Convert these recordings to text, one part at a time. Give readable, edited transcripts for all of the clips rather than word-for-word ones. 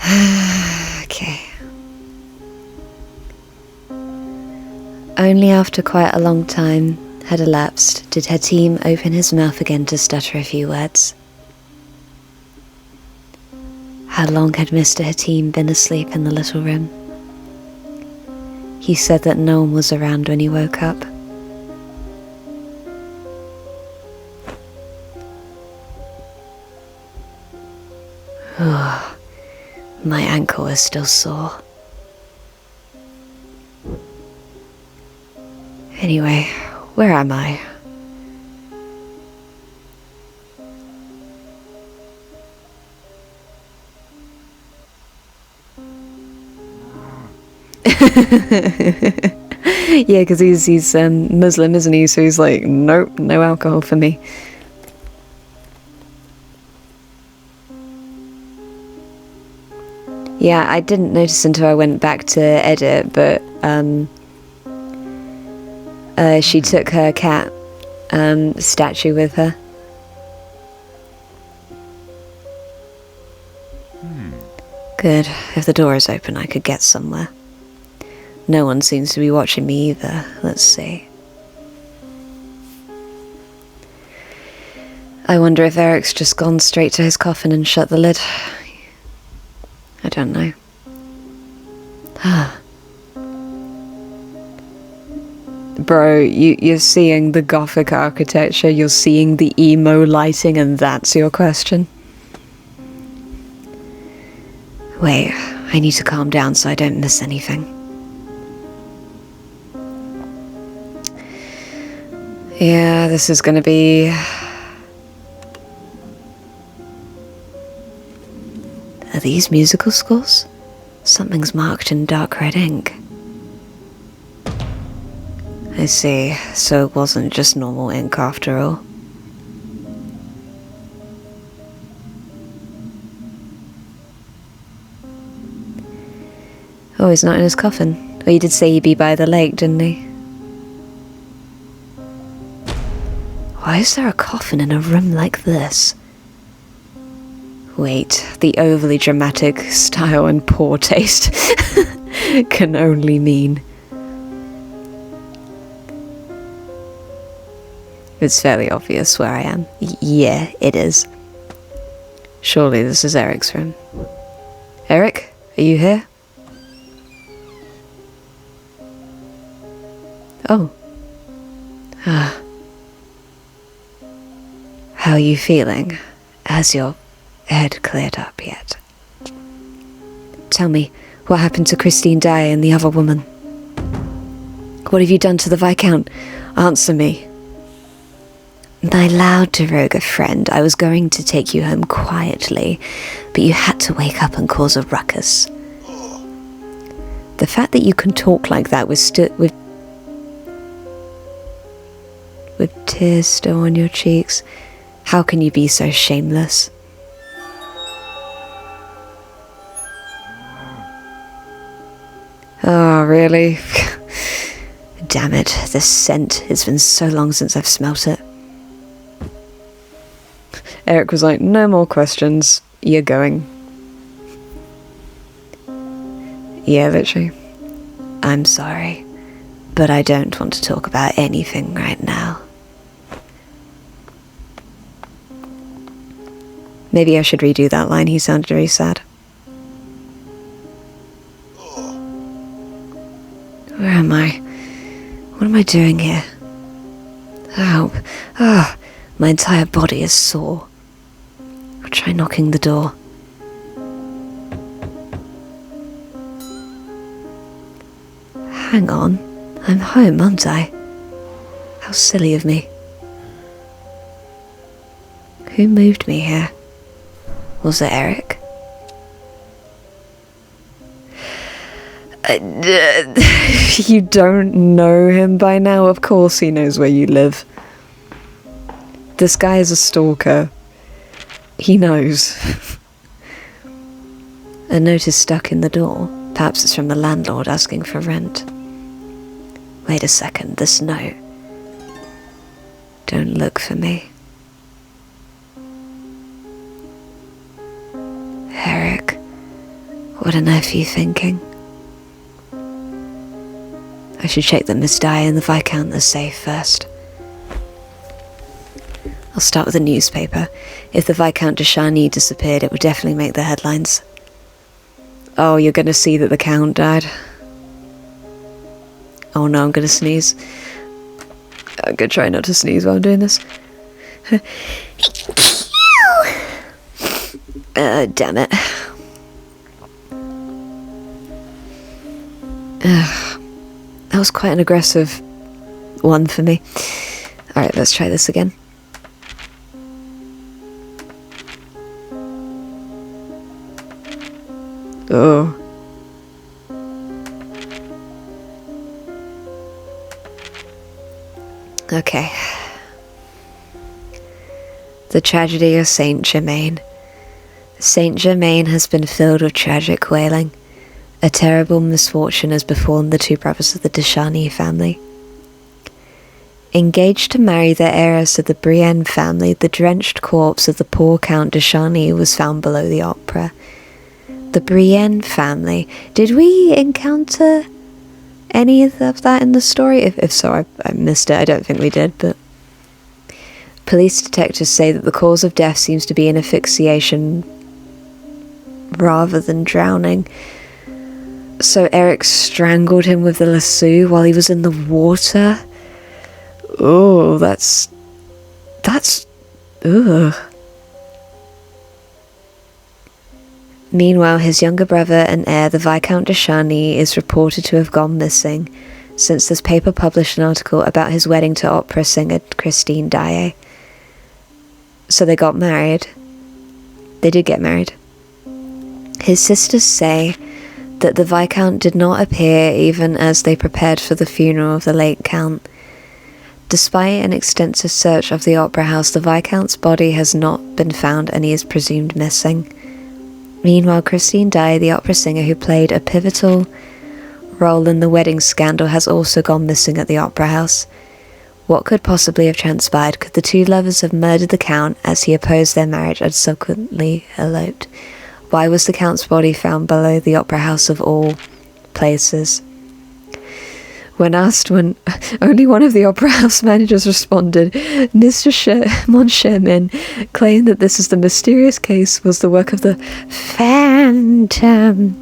Okay. Only after quite a long time had elapsed did Hatim open his mouth again to stutter a few words. How long had Mr. Hatim been asleep in the little room? He said that no one was around when he woke up. Oh, my ankle is still sore. Anyway, where am I? Yeah, because he's Muslim, isn't he? So he's like, nope, no alcohol for me. Yeah, I didn't notice until I went back to edit, but she took her cat statue with her. Good. If the door is open, I could get somewhere. No one seems to be watching me either. Let's see. I wonder if Erik's just gone straight to his coffin and shut the lid. I don't know. Bro, you're seeing the Gothic architecture, you're seeing the emo lighting, and that's your question? Wait, I need to calm down so I don't miss anything. Yeah, this is gonna be... Are these musical scores? Something's marked in dark red ink. I see, so it wasn't just normal ink after all. Oh, he's not in his coffin. Oh, he did say he'd be by the lake, didn't he? Why is there a coffin in a room like this? Wait, the overly dramatic style and poor taste can only mean... It's fairly obvious where I am. Yeah, it is. Surely this is Erik's room. Erik, are you here? Oh. Ah. How are you feeling? Has your head cleared up yet? Tell me, what happened to Christine Daae and the other woman? What have you done to the Viscount? Answer me. My loud Daroga friend, I was going to take you home quietly, but you had to wake up and cause a ruckus. The fact that you can talk like that with tears still on your cheeks, how can you be so shameless? Oh, really? Damn it, this scent. It's been so long since I've smelt it. Erik was like, no more questions. You're going. Yeah, literally. I'm sorry, but I don't want to talk about anything right now. Maybe I should redo that line. He sounded very sad. Where am I? What am I doing here? Ow. Ah, my entire body is sore. I'll try knocking the door. Hang on. I'm home, aren't I? How silly of me. Who moved me here? Was it Erik? You don't know him by now? Of course he knows where you live. This guy is a stalker. He knows. A note is stuck in the door. Perhaps it's from the landlord asking for rent. Wait a second, this note. Don't look for me. Erik, What on earth are you thinking? I should check that Miss Daae and the Viscount are safe first. I'll start with the newspaper. If the Viscount de Chagney disappeared, it would definitely make the headlines. Oh, you're gonna see that the Count died. Oh no, I'm gonna sneeze. I'm gonna try not to sneeze while I'm doing this. Damn it. That was quite an aggressive one for me. Alright, let's try this again. Oh. Okay. The tragedy of Saint Germain. Saint Germain has been filled with tragic wailing. A terrible misfortune has befallen the two brothers of the De Chagney family. Engaged to marry the heiress of the Brienne family, the drenched corpse of the poor Count de Chagney was found below the opera. The Brienne family. Did we encounter any of that in the story? If so, I missed it. I don't think we did, but... Police detectives say that the cause of death seems to be an asphyxiation rather than drowning. So Erik strangled him with the lasso while he was in the water? Oh, that's... ugh. Meanwhile, his younger brother and heir, the Viscount de Chagney, is reported to have gone missing, since this paper published an article about his wedding to opera singer Christine Daae. So they got married. They did get married. His sisters say that the Viscount did not appear even as they prepared for the funeral of the late Count. Despite an extensive search of the opera house, the Viscount's body has not been found and he is presumed missing. Meanwhile, Christine Daae, the opera singer who played a pivotal role in the wedding scandal, has also gone missing at the opera house. What could possibly have transpired? Could the two lovers have murdered the Count as he opposed their marriage and subsequently eloped? Why was the Count's body found below the opera house of all places? When asked, only one of the opera house managers responded. Mr. Moncharmin claimed that this is the mysterious case was the work of the Phantom.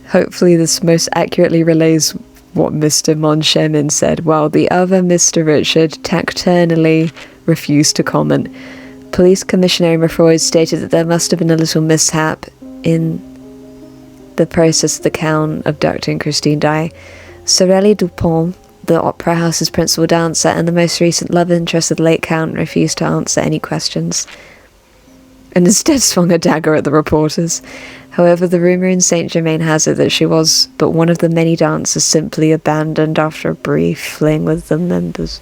Hopefully this most accurately relays what Mr. Moncharmin said, while the other Mr. Richard taciturnally refused to comment. Police Commissioner Meffroy stated that there must have been a little mishap in the process of the Count abducting Christine Daae. Sorelli Dupont, the opera house's principal dancer and the most recent love interest of the late Count, refused to answer any questions, and instead swung a dagger at the reporters. However, the rumour in Saint Germain has it that she was but one of the many dancers simply abandoned after a brief fling with the members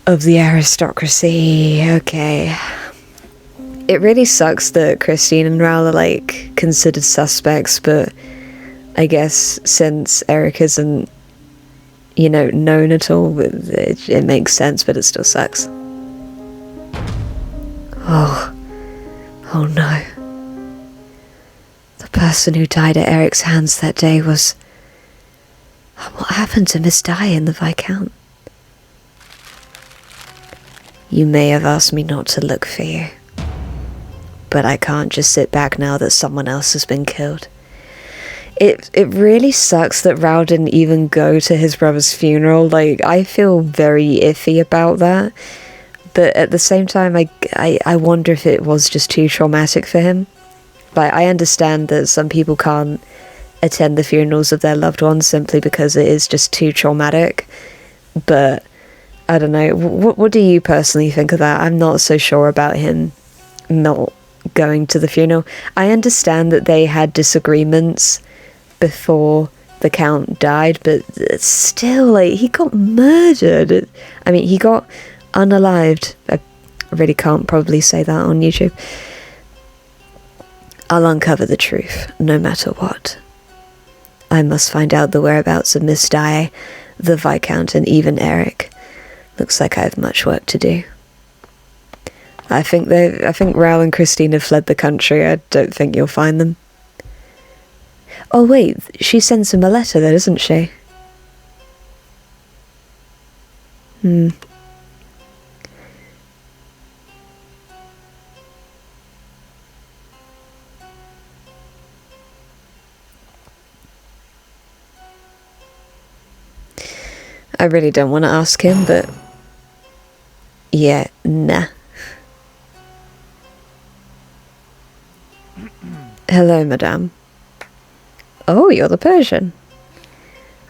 of the aristocracy. Okay. It really sucks that Christine and Raoul are, considered suspects, but I guess since Erik isn't, known at all, it makes sense, but it still sucks. Oh no. The person who died at Erik's hands that day was... What happened to Miss Daae and the Viscount? You may have asked me not to look for you, but I can't just sit back now that someone else has been killed. It really sucks that Raoul didn't even go to his brother's funeral. I feel very iffy about that, but at the same time, I wonder if it was just too traumatic for him. I understand that some people can't attend the funerals of their loved ones simply because it is just too traumatic, but I don't know. What do you personally think of that? I'm not so sure about him not going to the funeral. I understand that they had disagreements before the Count died, but still, he got murdered. He got unalived. I really can't probably say that on YouTube. I'll uncover the truth, no matter what. I must find out the whereabouts of Miss Daae, the Viscount, and even Erik. Looks like I have much work to do. I think Raoul and Christine have fled the country. I don't think you'll find them. Oh wait, she sends him a letter though, doesn't she? I really don't want to ask him, but... yeah, nah. Hello, madame. Oh, you're the Persian.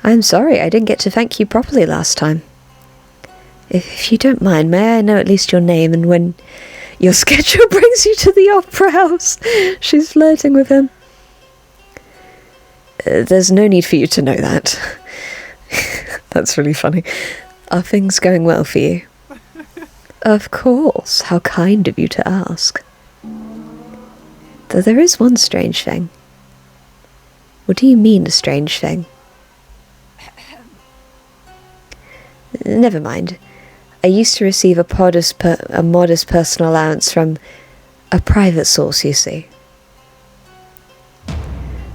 I'm sorry, I didn't get to thank you properly last time. If you don't mind, may I know at least your name and when your schedule brings you to the opera house? She's flirting with him. There's no need for you to know that. That's really funny. Are things going well for you? Of course, how kind of you to ask. Though there is one strange thing. What do you mean, a strange thing? Never mind. I used to receive a modest personal allowance from a private source, you see.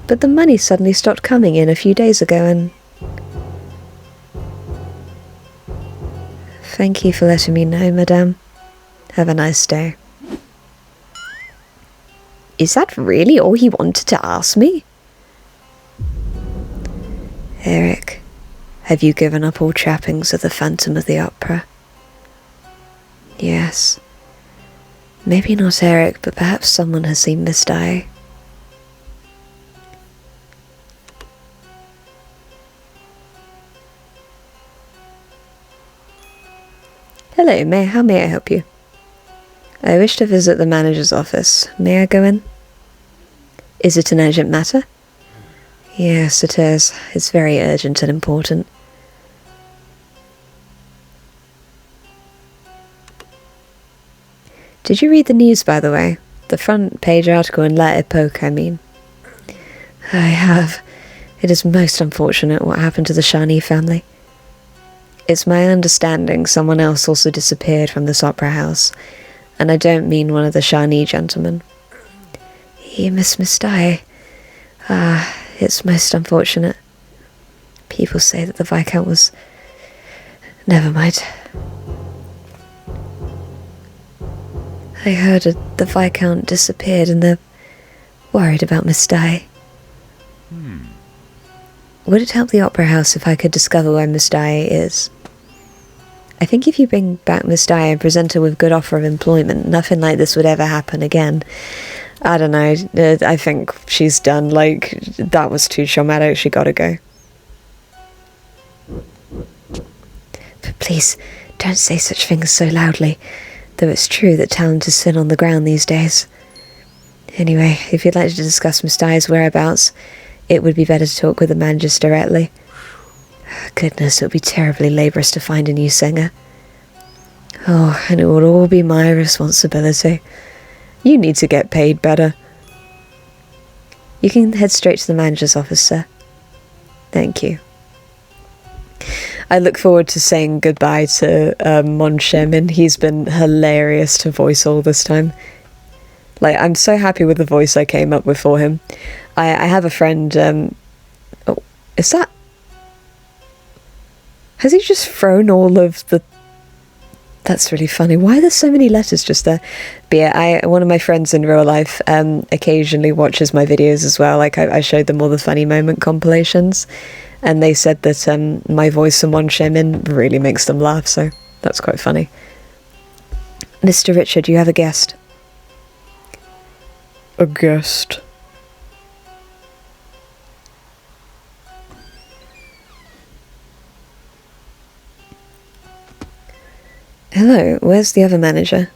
But the money suddenly stopped coming in a few days ago and... Thank you for letting me know, madame. Have a nice day. Is that really all he wanted to ask me? Erik, have you given up all trappings of the Phantom of the Opera? Yes. Maybe not Erik, but perhaps someone has seen Miss Daae. Hello, how may I help you? I wish to visit the manager's office. May I go in? Is it an urgent matter? Yes, it is. It's very urgent and important. Did you read the news, by the way? The front page article in La Epoque, I mean. I have. It is most unfortunate what happened to the Chagney family. It's my understanding someone else also disappeared from this opera house, and I don't mean one of the Chagney gentlemen. You miss Miss Daae. It's most unfortunate. People say that the Viscount was... Never mind. I heard the Viscount disappeared and they're worried about Miss Daae. Would it help the opera house if I could discover where Miss Daae is? I think if you bring back Miss Daae and present her with good offer of employment, nothing like this would ever happen again. I don't know, I think she's done, like, that was too traumatic, she gotta go. But please, don't say such things so loudly, though it's true that talent is thin on the ground these days. Anyway, if you'd like to discuss Miss Daae's whereabouts, it would be better to talk with the managers directly. Goodness, it would be terribly laborious to find a new singer. Oh, and it would all be my responsibility. You need to get paid better. You can head straight to the manager's office, sir. Thank you. I look forward to saying goodbye to Mon Chemin. He's been hilarious to voice all this time. Like, I'm so happy with the voice I came up with for him. I have a friend... oh, is that... Has he just thrown all of the... That's really funny. Why are there so many letters just there? But yeah, one of my friends in real life occasionally watches my videos as well. Like, I showed them all the funny moment compilations. And they said that my voice and Mon Chemin really makes them laugh, so that's quite funny. Mr. Richard, you have a guest. A guest? Hello, where's the other manager?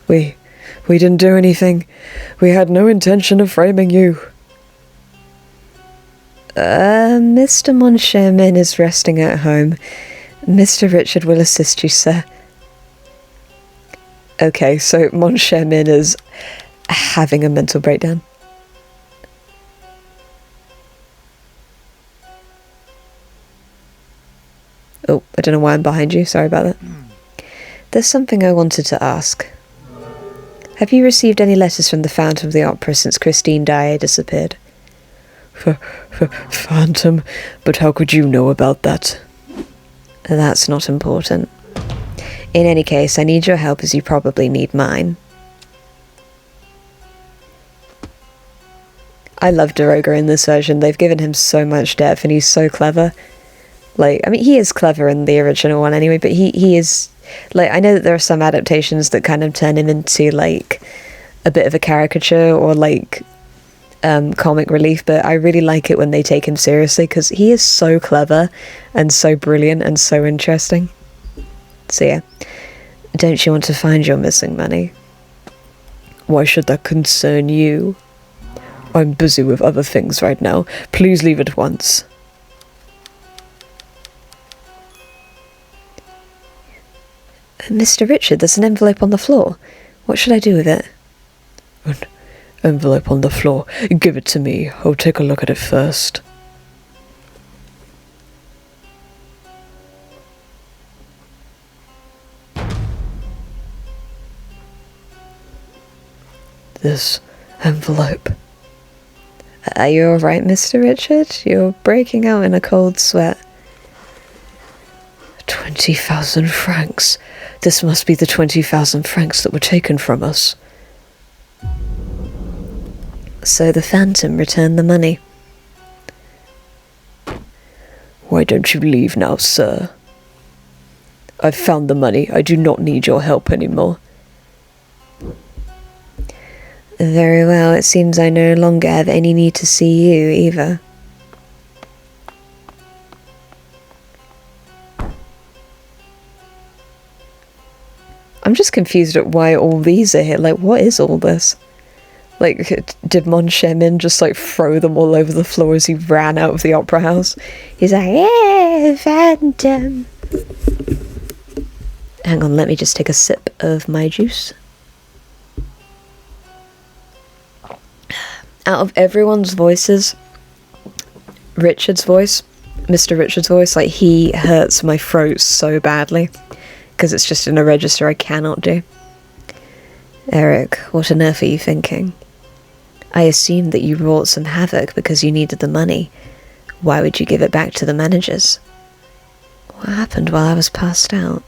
We didn't do anything. We had no intention of framing you. Mr. Mon Chemin is resting at home. Mr. Richard will assist you, sir. Okay, so Mon Chemin is having a mental breakdown. Oh, I don't know why I'm behind you. Sorry about that. There's something I wanted to ask. Have you received any letters from the Phantom of the Opera since Christine Daae disappeared? Phantom? But how could you know about that? That's not important. In any case, I need your help as you probably need mine. I love Daroga in this version. They've given him so much depth and he's so clever. Like, I mean, he is clever in the original one anyway, but he is... Like, I know that there are some adaptations that kind of turn him into, like, a bit of a caricature or, like, comic relief, but I really like it when they take him seriously because he is so clever and so brilliant and so interesting. So yeah, don't you want to find your missing money? Why should that concern you? I'm busy with other things right now. Please leave at once. Mr. Richard, there's an envelope on the floor. What should I do with it? An envelope on the floor. Give it to me. I'll take a look at it first. This envelope. Are you alright, Mr. Richard? You're breaking out in a cold sweat. 20,000 francs. This must be the 20,000 francs that were taken from us. So the Phantom returned the money. Why don't you leave now, sir? I've found the money. I do not need your help anymore. Very well, it seems I no longer have any need to see you either. I'm just confused at why all these are here. Like, what is all this? Like, did Mon Chemin just, like, throw them all over the floor as he ran out of the opera house? He's like, yeah, Phantom. Hang on, let me just take a sip of my juice. Out of everyone's voices, Richard's voice, Mr. Richard's voice, like, he hurts my throat so badly. Because it's just in a register I cannot do. Erik, what on earth are you thinking? I assumed that you wrought some havoc because you needed the money. Why would you give it back to the managers? What happened while I was passed out?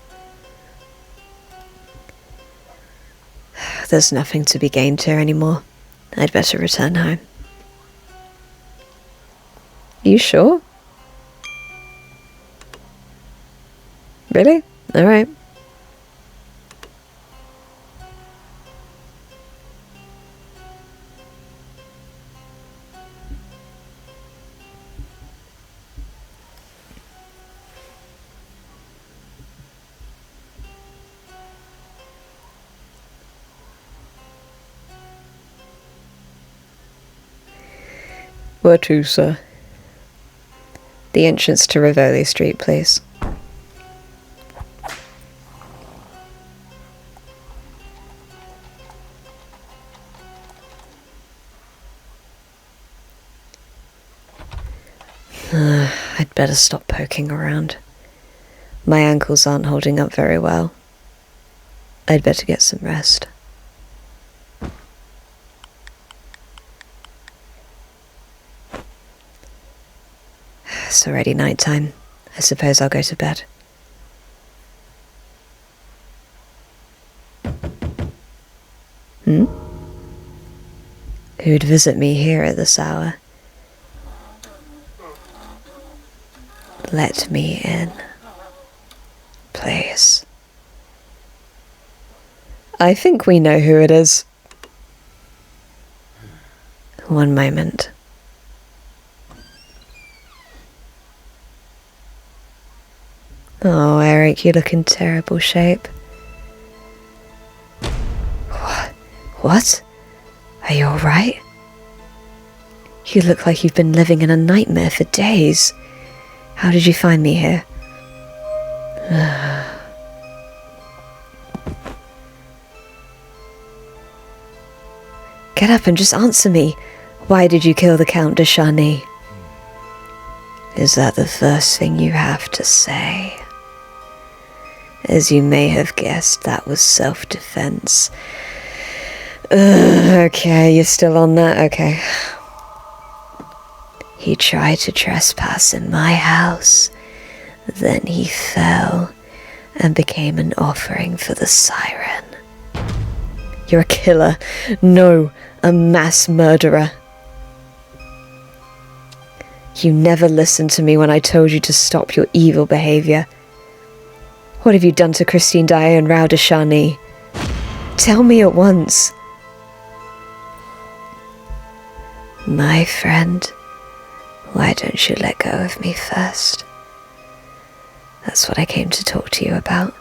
There's nothing to be gained here anymore. I'd better return home. You sure? Really? Alright. Where to, sir? The entrance to Rivoli Street, please. I'd better stop poking around. My ankles aren't holding up very well. I'd better get some rest. It's already night time. I suppose I'll go to bed. Who'd visit me here at this hour? Let me in, please. I think we know who it is. One moment. Oh, Erik, you look in terrible shape. What? Are you alright? You look like you've been living in a nightmare for days. How did you find me here? Get up and just answer me. Why did you kill the Count de Chagney? Is that the first thing you have to say? As you may have guessed, that was self-defense. Okay, you're still on that? Okay. He tried to trespass in my house. Then he fell and became an offering for the siren. You're a killer. No, a mass murderer. You never listened to me when I told you to stop your evil behavior. What have you done to Christine Daae and Raoul De Chagney? Tell me at once. My friend, why don't you let go of me first? That's what I came to talk to you about.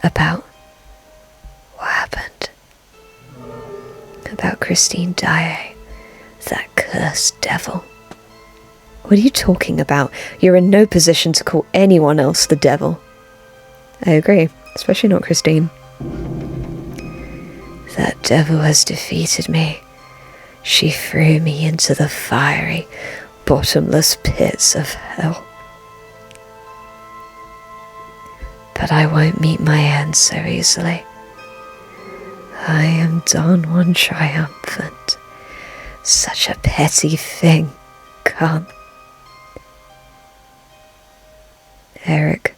About what happened. About Christine Daae, that cursed devil. What are you talking about? You're in no position to call anyone else the devil. I agree, especially not Christine. That devil has defeated me. She threw me into the fiery, bottomless pits of hell. But I won't meet my end so easily. I am Don Juan triumphant. Such a petty thing. Come. Erik,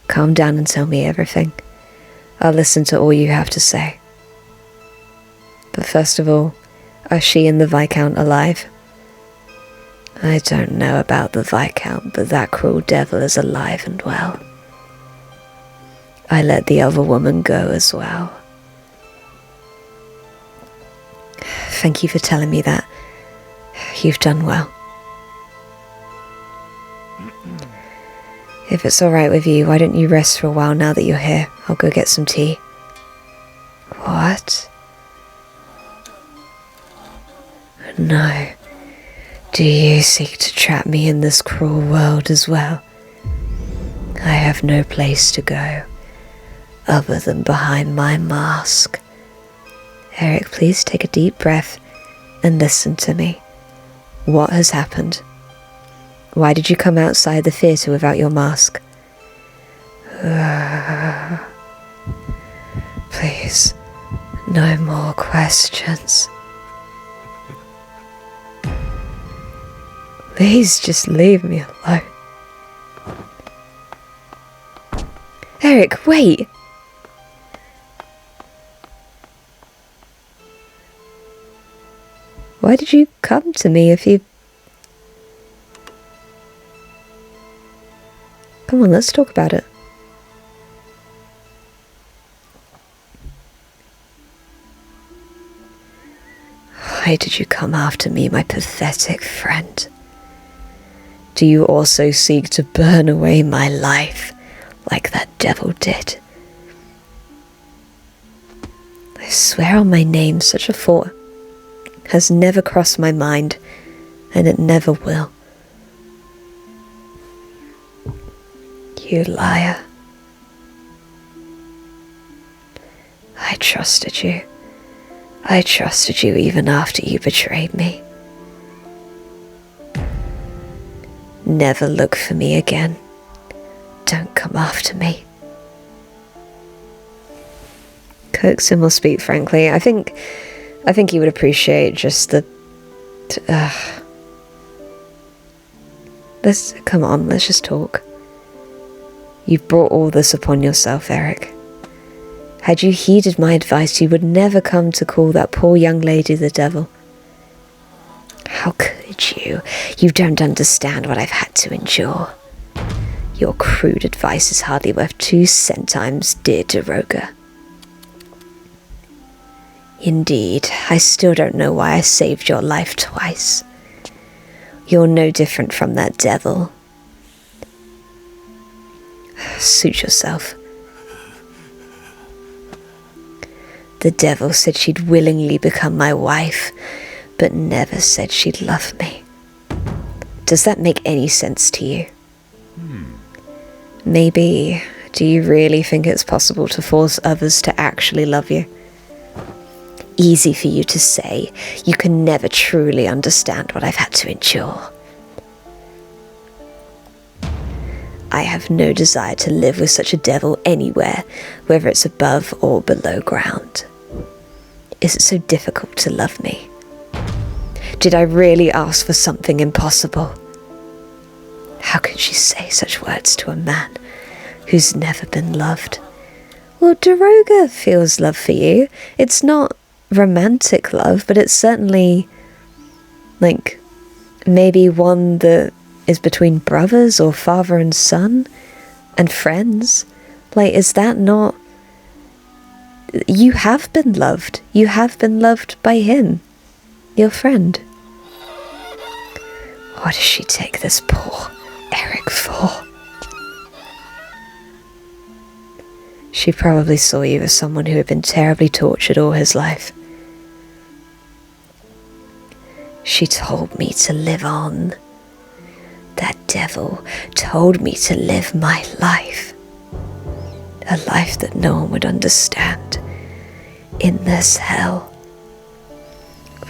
calm down and tell me everything. I'll listen to all you have to say. But first of all, are she and the Viscount alive? I don't know about the Viscount, but that cruel devil is alive and well. I let the other woman go as well. Thank you for telling me that. You've done well. If it's alright with you, why don't you rest for a while now that you're here? I'll go get some tea. What? No. Do you seek to trap me in this cruel world as well? I have no place to go, other than behind my mask. Erik, please take a deep breath and listen to me. What has happened? Why did you come outside the theatre without your mask? Please, no more questions. Please just leave me alone. Erik, wait! Why did you come to me if you... Come on, let's talk about it. Why did you come after me, my pathetic friend? Do you also seek to burn away my life, like that devil did? I swear on my name, such a thought has never crossed my mind, and it never will. You liar. I trusted you. I trusted you even after you betrayed me. Never look for me again. Don't come after me. Coaxum will speak frankly. I think he would appreciate just the... Come on, let's just talk. You've brought all this upon yourself, Erik. Had you heeded my advice, you would never come to call that poor young lady the devil. How could you? You don't understand what I've had to endure. Your crude advice is hardly worth 2 centimes, dear Daroga. Indeed, I still don't know why I saved your life twice. You're no different from that devil. Suit yourself. The devil said she'd willingly become my wife, but never said she'd love me. Does that make any sense to you? Maybe. Do you really think it's possible to force others to actually love you? Easy for you to say. You can never truly understand what I've had to endure. I have no desire to live with such a devil anywhere, whether it's above or below ground. Is it so difficult to love me? Did I really ask for something impossible? How can she say such words to a man who's never been loved? Well, Daroga feels love for you. It's not romantic love, but it's certainly, like, maybe one that is between brothers or father and son and friends. Like, is that not... You have been loved. You have been loved by him, your friend. What does she take this poor Erik for? She probably saw you as someone who had been terribly tortured all his life. She told me to live on. That devil told me to live my life. A life that no one would understand. In this hell.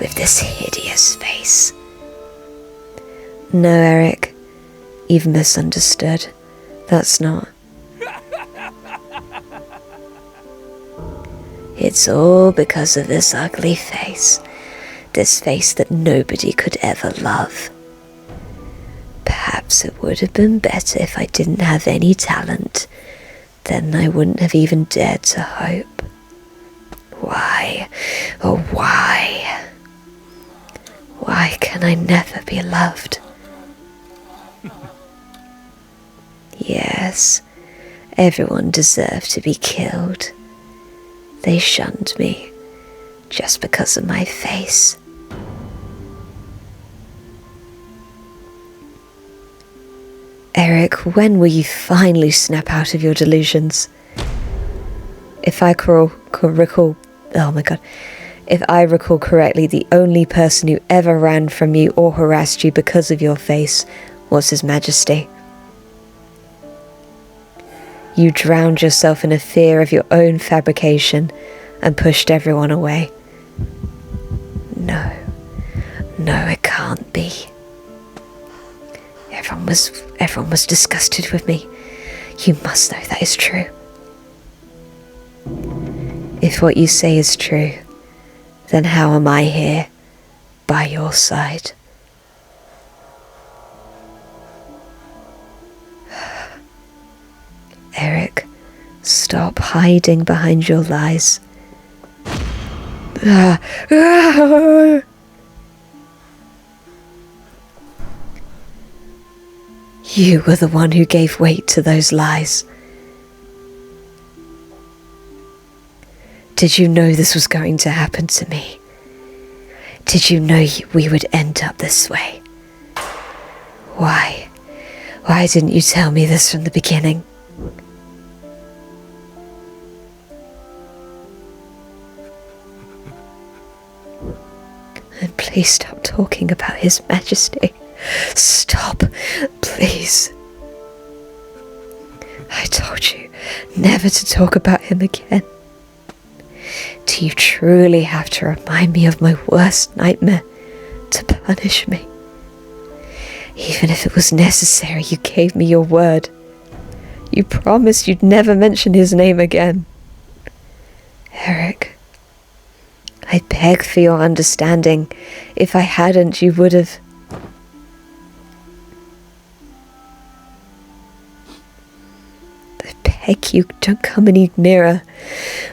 With this hideous face. No, Erik. You've misunderstood. That's not. It's all because of this ugly face. This face that nobody could ever love. Perhaps it would have been better if I didn't have any talent. Then I wouldn't have even dared to hope. Why? Oh, why? Why can I never be loved? Yes, everyone deserved to be killed. They shunned me just because of my face. Erik, when will you finally snap out of your delusions? If I recall, oh my god, if I recall correctly, the only person who ever ran from you or harassed you because of your face was His Majesty. You drowned yourself in a fear of your own fabrication and pushed everyone away. No, it can't be. Everyone was disgusted with me. You must know that is true. If what you say is true, then how am I here, by your side? Erik, stop hiding behind your lies. You were the one who gave weight to those lies. Did you know this was going to happen to me? Did you know we would end up this way? Why? Why didn't you tell me this from the beginning? And please stop talking about His Majesty. Stop, please. I told you never to talk about him again. Do you truly have to remind me of my worst nightmare to punish me? Even if it was necessary, you gave me your word. You promised you'd never mention his name again. Erik, I beg for your understanding. If I hadn't, you would have... I beg you, don't come any nearer,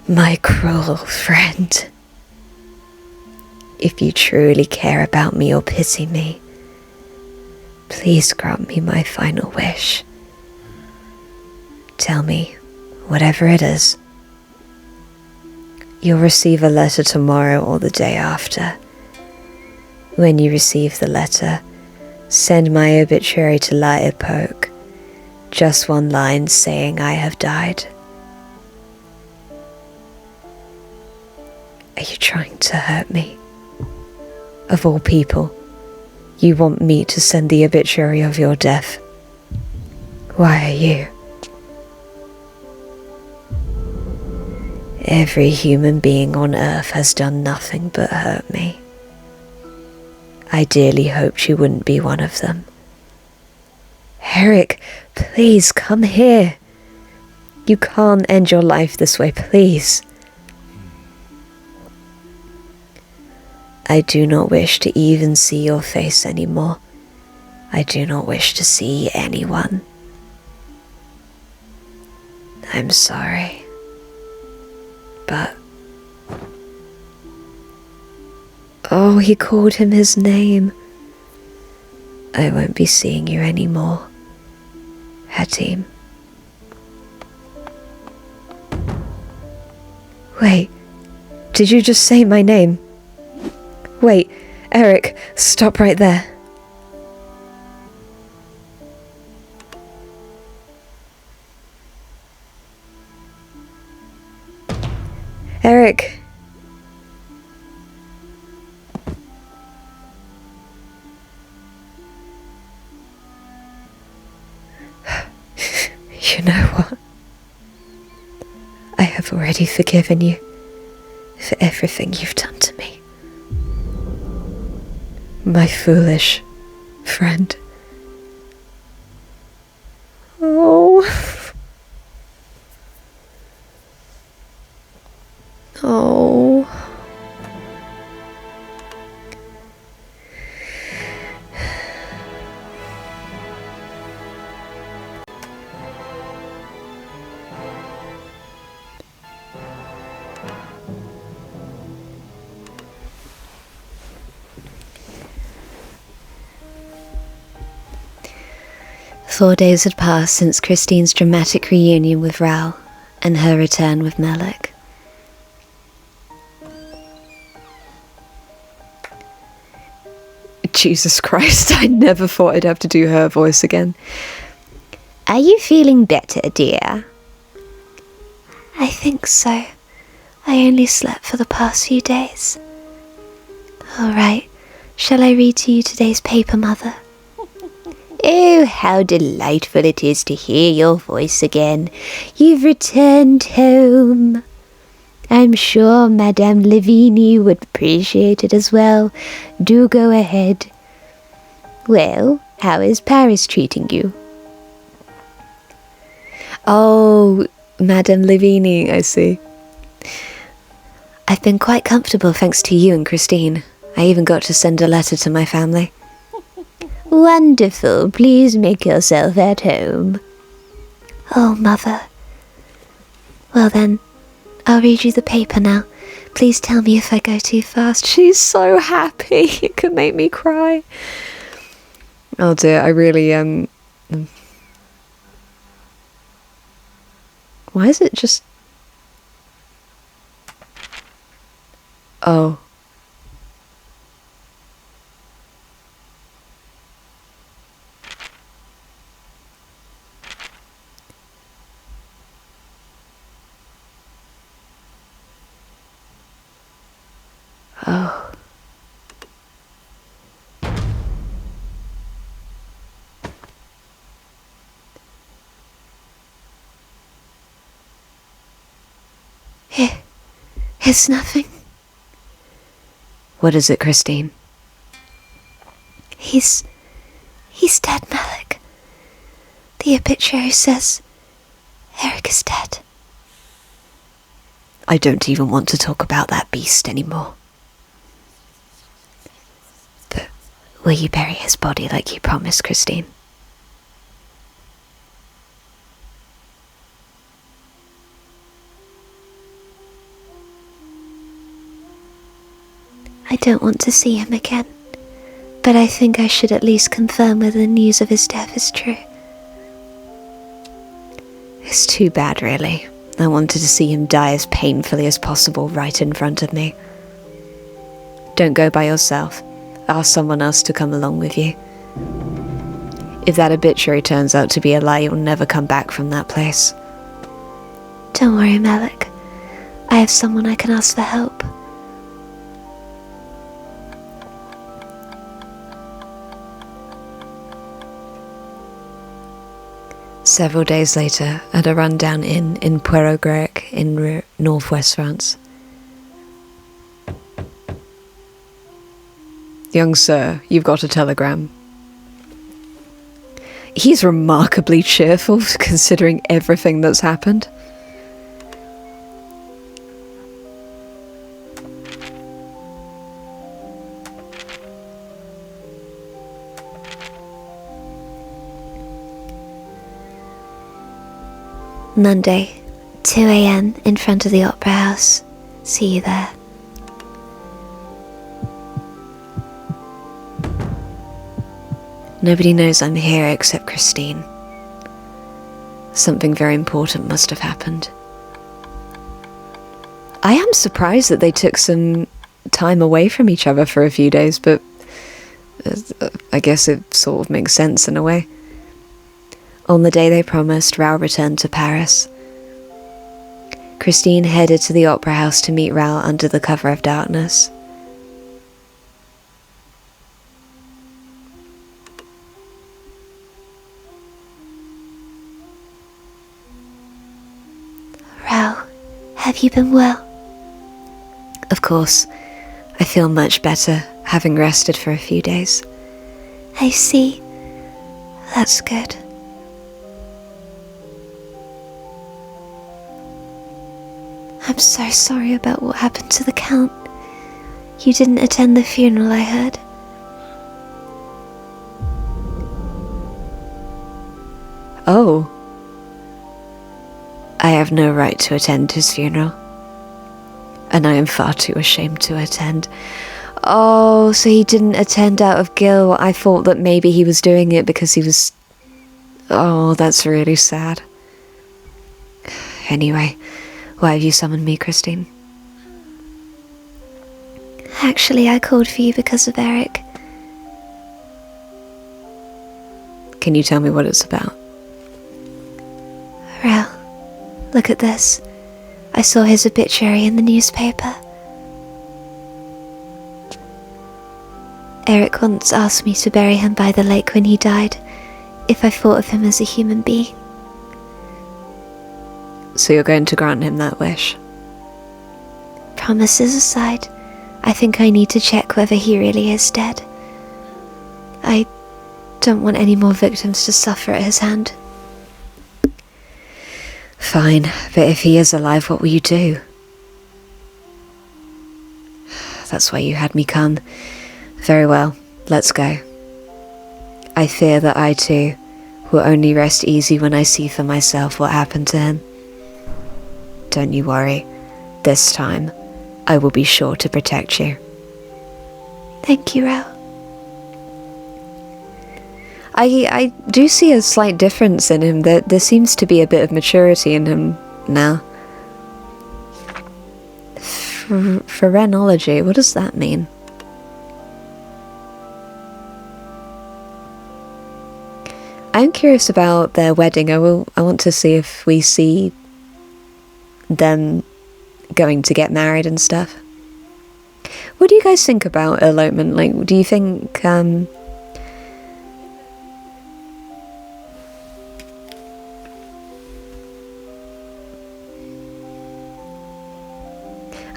my cruel friend. If you truly care about me or pity me, please grant me my final wish. Tell me, whatever it is. You'll receive a letter tomorrow or the day after. When you receive the letter, send my obituary to Laepoke. Just one line saying I have died. Are you trying to hurt me? Of all people, you want me to send the obituary of your death. Why are you? Every human being on earth has done nothing but hurt me. I dearly hoped you wouldn't be one of them. Erik, please come here. You can't end your life this way, please. I do not wish to even see your face anymore. I do not wish to see anyone. I'm sorry. But... Oh, he called him his name. I won't be seeing you anymore, Hatim. Wait, did you just say my name? Wait, Erik, stop right there. Erik. You know what? I have already forgiven you for everything you've done to me. My foolish friend. Oh. Oh. 4 days had passed since Christine's dramatic reunion with Raoul and her return with Melek. Jesus Christ, I never thought I'd have to do her voice again. Are you feeling better, dear? I think so. I only slept for the past few days. All right, shall I read to you today's paper, Mother? Oh, how delightful it is to hear your voice again. You've returned home. I'm sure Madame Lavini would appreciate it as well. Do go ahead. Well, how is Paris treating you? Oh, Madame Lavini, I see. I've been quite comfortable thanks to you and Christine. I even got to send a letter to my family. Wonderful. Please make yourself at home. Oh, Mother. Well then, I'll read you the paper now. Please tell me if I go too fast. She's so happy. It could make me cry. Oh dear, I really, Why is it just... Oh. Oh. It's nothing. What is it, Christine? He's dead, Melek. The obituary says Erik is dead. I don't even want to talk about that beast anymore. But will you bury his body like you promised, Christine? I don't want to see him again, but I think I should at least confirm whether the news of his death is true. It's too bad, really. I wanted to see him die as painfully as possible right in front of me. Don't go by yourself. Ask someone else to come along with you. If that obituary turns out to be a lie, you'll never come back from that place. Don't worry, Melek. I have someone I can ask for help. Several days later, at a rundown inn in Puerto-Grec in northwest France. Young sir, you've got a telegram. He's remarkably cheerful considering everything that's happened. Monday, 2 a.m. in front of the Opera House. See you there. Nobody knows I'm here except Christine. Something very important must have happened. I am surprised that they took some time away from each other for a few days, but I guess it sort of makes sense in a way. On the day they promised, Raoul returned to Paris. Christine headed to the Opera House to meet Raoul under the cover of darkness. Raoul, have you been well? Of course, I feel much better, having rested for a few days. I see. That's good. I'm so sorry about what happened to the Count. You didn't attend the funeral, I heard. Oh. I have no right to attend his funeral. And I am far too ashamed to attend. Oh, so he didn't attend out of guilt. I thought that maybe he was doing it because he was... Oh, that's really sad. Anyway, why have you summoned me, Christine? Actually, I called for you because of Erik. Can you tell me what it's about? Raoul, look at this. I saw his obituary in the newspaper. Erik once asked me to bury him by the lake when he died, if I thought of him as a human being. So you're going to grant him that wish? Promises aside, I think I need to check whether he really is dead. I don't want any more victims to suffer at his hand. Fine, but if he is alive, what will you do? That's why you had me come. Very well, let's go. I fear that I too will only rest easy when I see for myself what happened to him. Don't you worry. This time, I will be sure to protect you. Thank you, Raoul. I do see a slight difference in him. There seems to be a bit of maturity in him now. Phrenology, what does that mean? I'm curious about their wedding. I want to see if we see them going to get married and stuff. What do you guys think about elopement? Like, do you think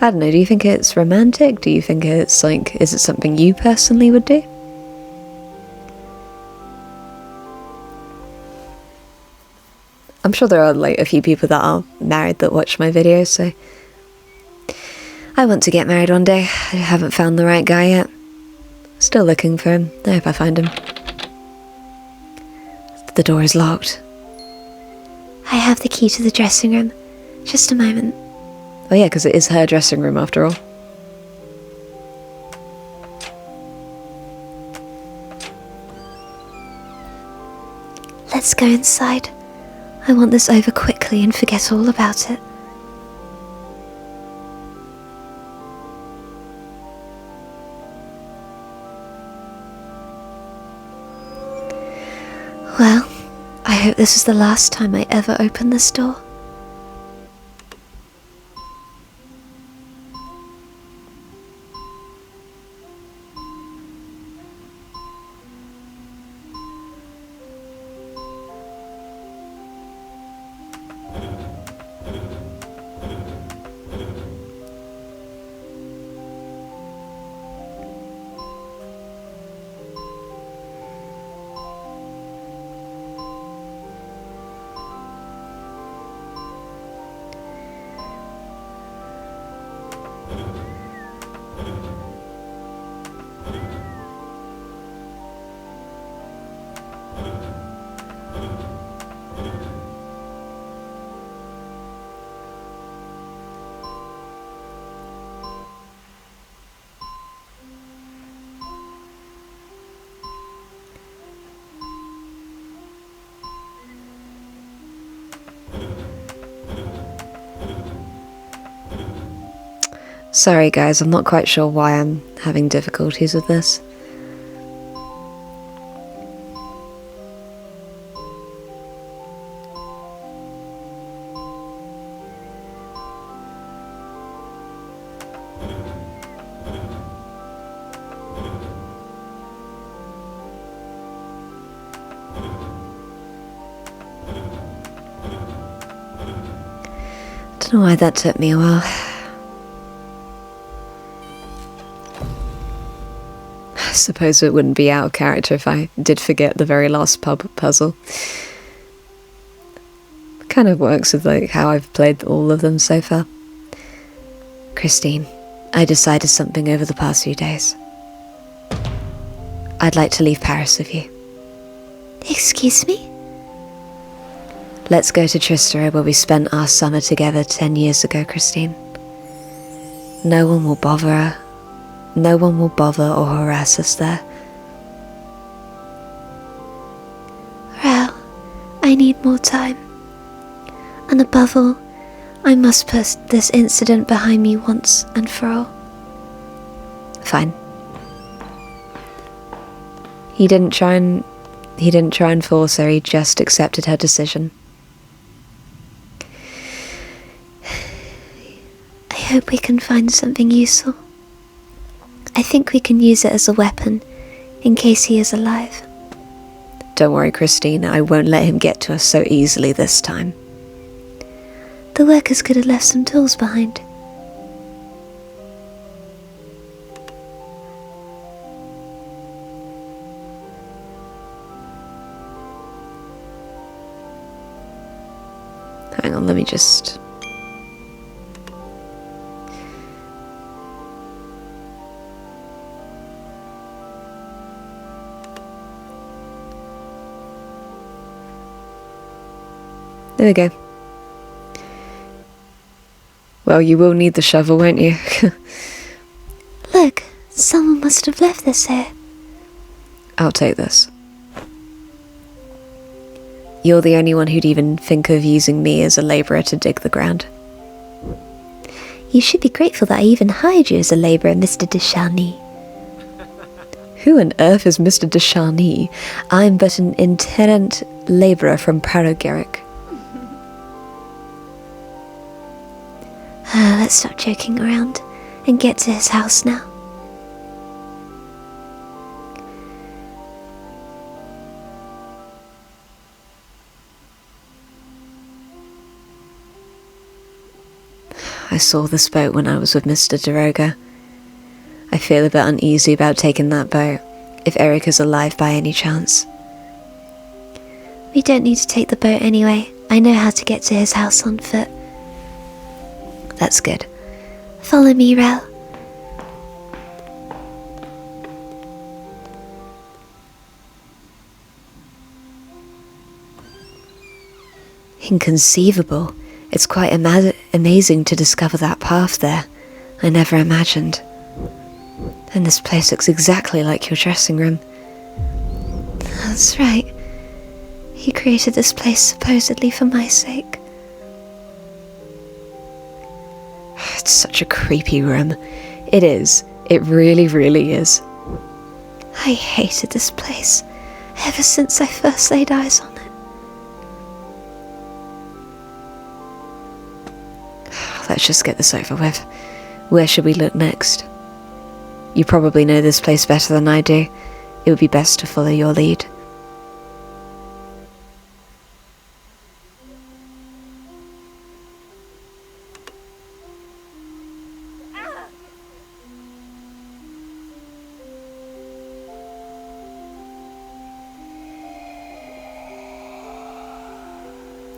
I don't know, do you think it's romantic? Do you think it's like, is it something you personally would do? I'm sure there are like a few people that are married that watch my videos, so I want to get married one day. I haven't found the right guy yet. Still looking for him. I hope I find him. The door is locked. I have the key to the dressing room. Just a moment. Oh yeah, because it is her dressing room after all. Let's go inside. I want this over quickly and forget all about it. Well, I hope this is the last time I ever open this door. Sorry guys, I'm not quite sure why I'm having difficulties with this. Don't know why that took me a while. I suppose it wouldn't be out of character if I did forget the very last puzzle. Kind of works with like how I've played all of them so far. Christine, I decided something over the past few days. I'd like to leave Paris with you. Excuse me? Let's go to Tristero where we spent our summer together 10 years ago, Christine. No one will bother her. No one will bother or harass us there. Raoul, I need more time. And above all, I must put this incident behind me once and for all. Fine. He didn't try and force her, he just accepted her decision. I hope we can find something useful. I think we can use it as a weapon, in case he is alive. Don't worry, Christine, I won't let him get to us so easily this time. The workers could have left some tools behind. Hang on, let me just... There we go. Well, you will need the shovel, won't you? Look, someone must have left this here. I'll take this. You're the only one who'd even think of using me as a labourer to dig the ground. You should be grateful that I even hired you as a labourer, Mr. De Chagney. Who on earth is Mr. De Chagney? I'm but an itinerant labourer from Gothic. Let's stop joking around and get to his house now. I saw this boat when I was with Mr. Daroga. I feel a bit uneasy about taking that boat, if Erik is alive by any chance. We don't need to take the boat anyway. I know how to get to his house on foot. That's good. Follow me, Raoul. Inconceivable. It's quite amazing to discover that path there. I never imagined. And this place looks exactly like your dressing room. That's right. He created this place supposedly for my sake. It's such a creepy room. It is. It really, really is. I hated this place ever since I first laid eyes on it. Let's just get this over with. Where should we look next? You probably know this place better than I do. It would be best to follow your lead.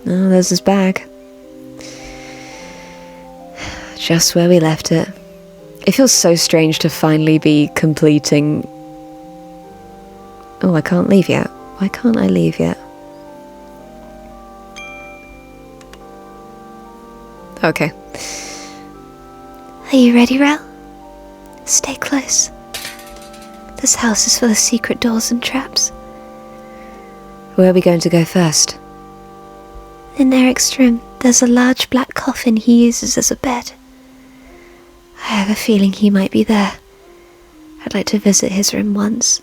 Oh, there's his bag. Just where we left it. It feels so strange to finally be completing... Oh, I can't leave yet. Why can't I leave yet? Okay. Are you ready, Raoul? Stay close. This house is full of secret doors and traps. Where are we going to go first? In Erik's room, there's a large black coffin he uses as a bed. I have a feeling he might be there. I'd like to visit his room once,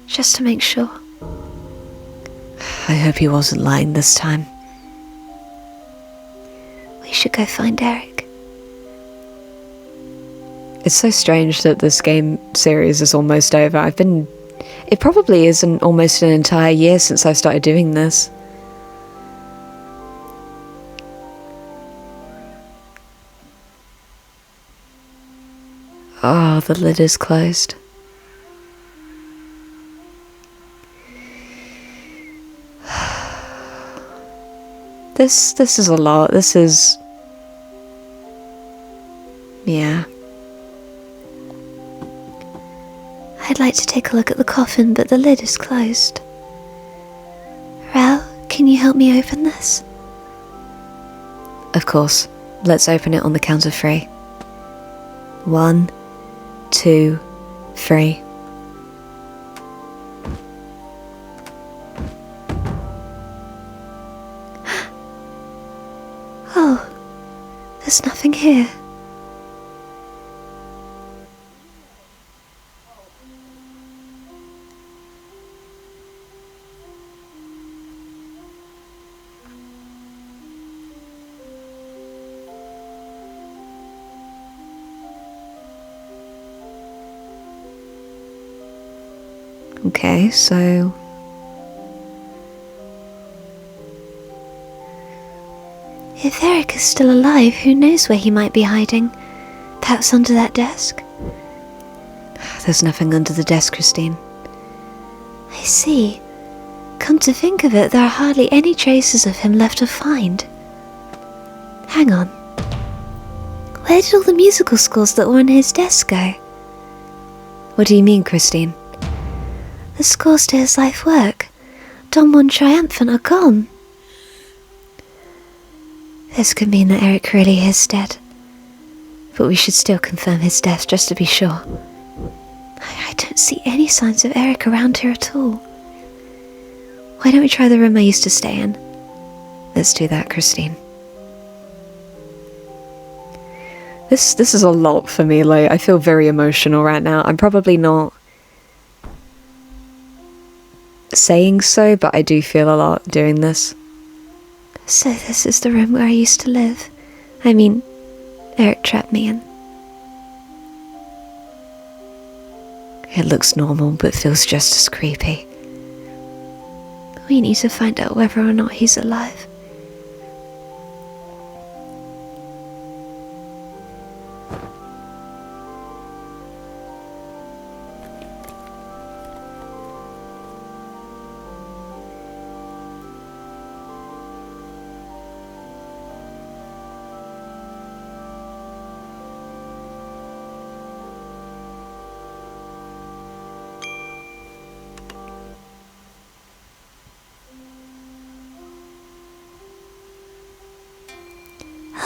just to make sure. I hope he wasn't lying this time. We should go find Erik. It's so strange that this game series is almost over. It probably is almost an entire year since I started doing this. Oh, the lid is closed. This is a lot. This is... yeah. I'd like to take a look at the coffin, but the lid is closed. Raoul, can you help me open this? Of course. Let's open it on the count of 3. 1, 2, 3. Oh, there's nothing here. Okay, so... if Erik is still alive, who knows where he might be hiding? Perhaps under that desk? There's nothing under the desk, Christine. I see. Come to think of it, there are hardly any traces of him left to find. Hang on. Where did all the musical scores that were on his desk go? What do you mean, Christine? The scores to his life work, Don Juan Triumphant, are gone. This could mean that Erik really is dead. But we should still confirm his death just to be sure. I don't see any signs of Erik around here at all. Why don't we try the room I used to stay in? Let's do that, Christine. This is a lot for me, like, I feel very emotional right now. I'm probably not saying so, but I do feel a lot doing this. So this is the room where I used to live. I mean, Erik trapped me in. It looks normal, but feels just as creepy. We need to find out whether or not he's alive.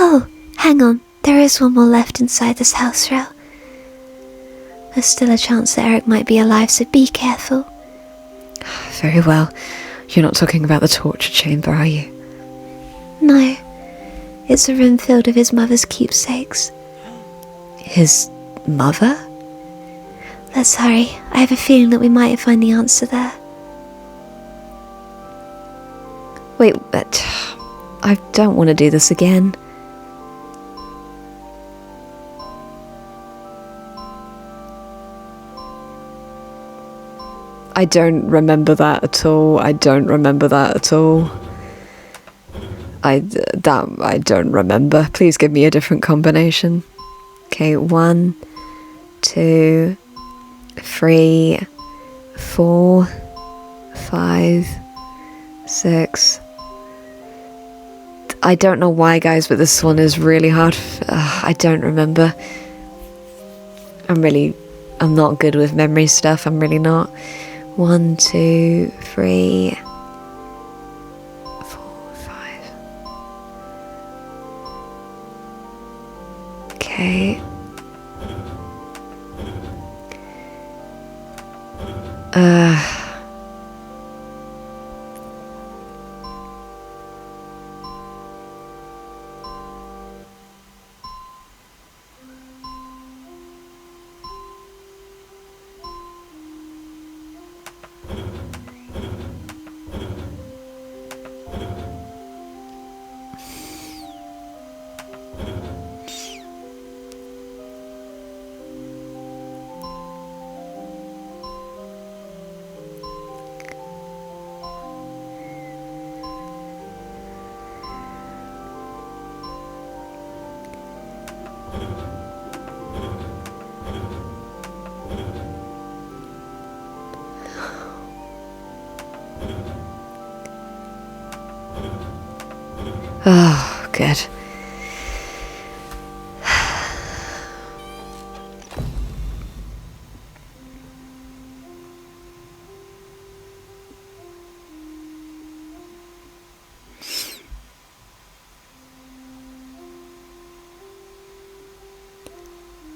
Oh, hang on. There is one more left inside this house, Raoul. There's still a chance that Erik might be alive, so be careful. Very well. You're not talking about the torture chamber, are you? No. It's a room filled with his mother's keepsakes. His mother? Let's hurry. I have a feeling that we might find the answer there. Wait, but... I don't want to do this again. I don't remember that at all. I don't remember that at all. I don't remember. Please give me a different combination. Okay, 1, 2, 3, 4, 5, 6. I don't know why, guys, but this one is really hard. I don't remember. I'm not good with memory stuff. I'm really not. 1, 2, 3, 4, 5. Okay. Oh, good.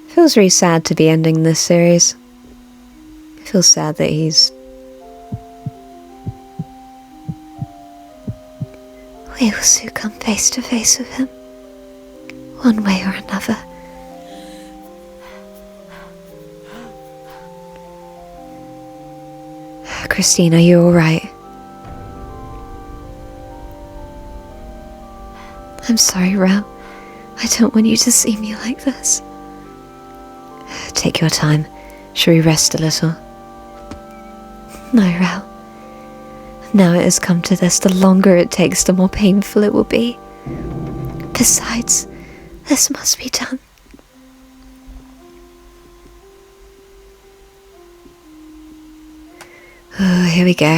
Feels really sad to be ending this series. It feels sad that we will soon come face to face with him, one way or another. Christine, are you alright? I'm sorry, Raoul. I don't want you to see me like this. Take your time. Shall we rest a little? No, Raoul. Now it has come to this, the longer it takes, the more painful it will be. Besides, this must be done. Oh, here we go.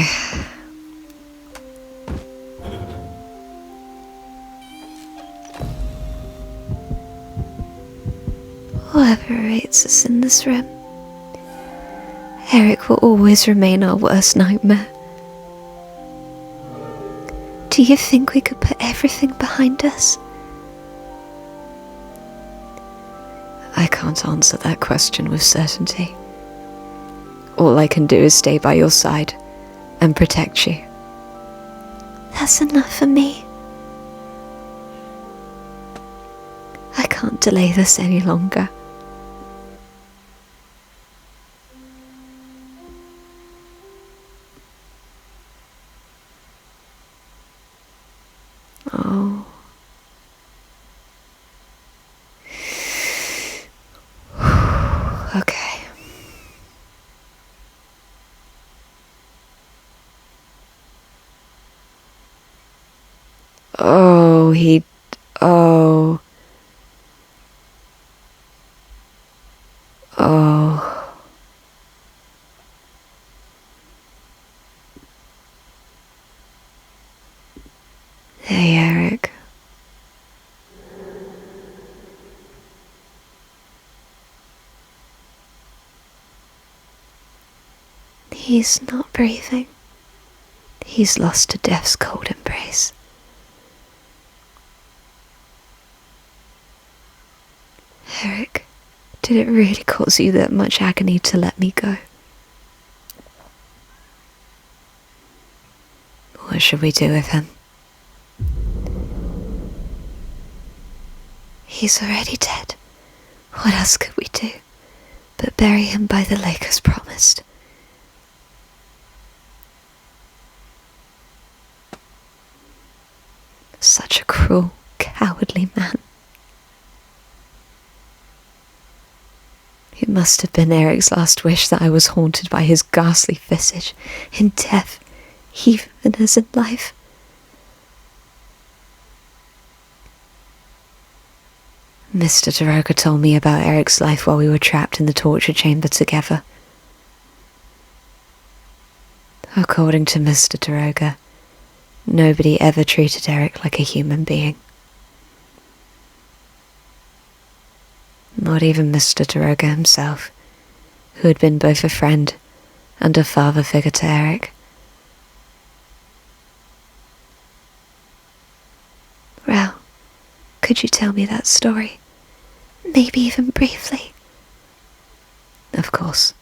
Whoever awaits us in this room, Erik will always remain our worst nightmare. Do you think we could put everything behind us? I can't answer that question with certainty. All I can do is stay by your side and protect you. That's enough for me. I can't delay this any longer. Oh. Okay. Oh, oh. Oh. Hey, Erik. He's not breathing. He's lost to death's cold embrace. Erik, did it really cause you that much agony to let me go? What should we do with him? He's already dead. What else could we do but bury him by the lake as promised? Such a cruel, cowardly man. It must have been Erik's last wish that I was haunted by his ghastly visage in death, even as in life. Mr. Daroga told me about Erik's life while we were trapped in the torture chamber together. According to Mr. Daroga, nobody ever treated Erik like a human being. Not even Mr. Daroga himself, who had been both a friend and a father figure to Erik. Raoul, could you tell me that story? Maybe even briefly. Of course.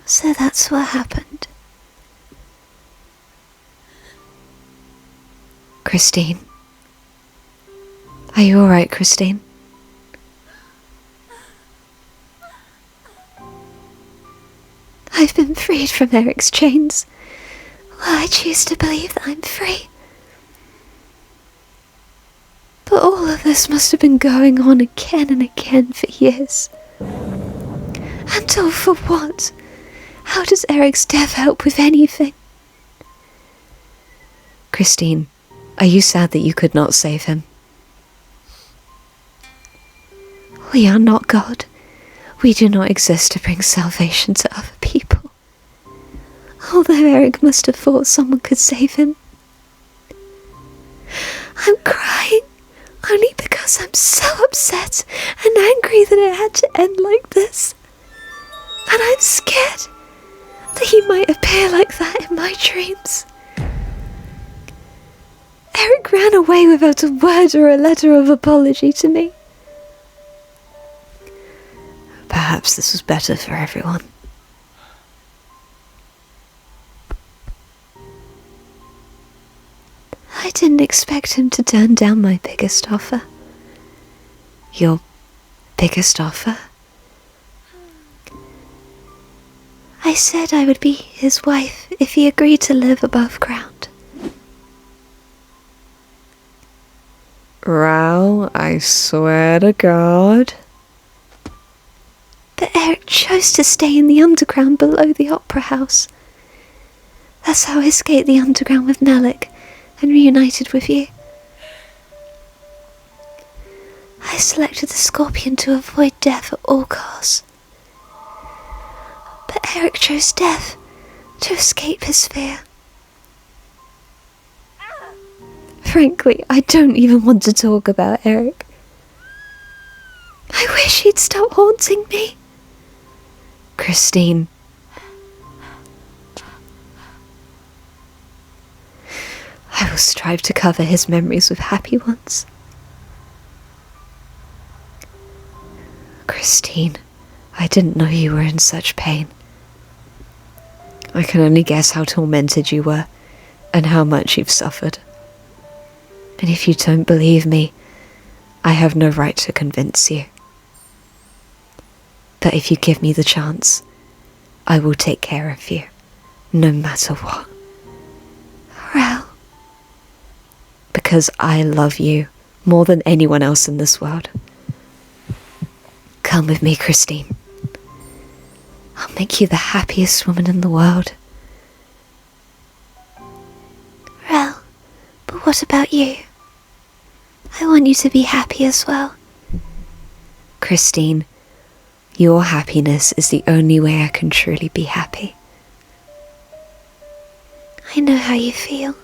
So that's what happened. Christine. Are you alright, Christine? I've been freed from Erik's chains. Well, I choose to believe that I'm free. all of this must have been going on again and again for years. And all for what? How does Erik's death help with anything? Christine, are you sad that you could not save him? We are not God. We do not exist to bring salvation to other people. Although Erik must have thought someone could save him. I'm crying only because I'm so upset and angry that it had to end like this. And I'm scared that he might appear like that in my dreams. Erik ran away without a word or a letter of apology to me. Perhaps this was better for everyone. I didn't expect him to turn down my biggest offer. Your biggest offer? I said I would be his wife if he agreed to live above ground. Raoul, I swear to God. But Erik chose to stay in the underground below the opera house. That's how I escaped the underground with Melek and reunited with you. I selected the scorpion to avoid death at all costs. But Erik chose death to escape his fear. Frankly, I don't even want to talk about Erik. I wish he'd stop haunting me. Christine. I will strive to cover his memories with happy ones. Christine, I didn't know you were in such pain. I can only guess how tormented you were, and how much you've suffered. And if you don't believe me, I have no right to convince you. But if you give me the chance, I will take care of you, no matter what. Raoul. Because I love you more than anyone else in this world. Come with me, Christine. I'll make you the happiest woman in the world. Raoul, but what about you? I want you to be happy as well. Christine, your happiness is the only way I can truly be happy. I know how you feel.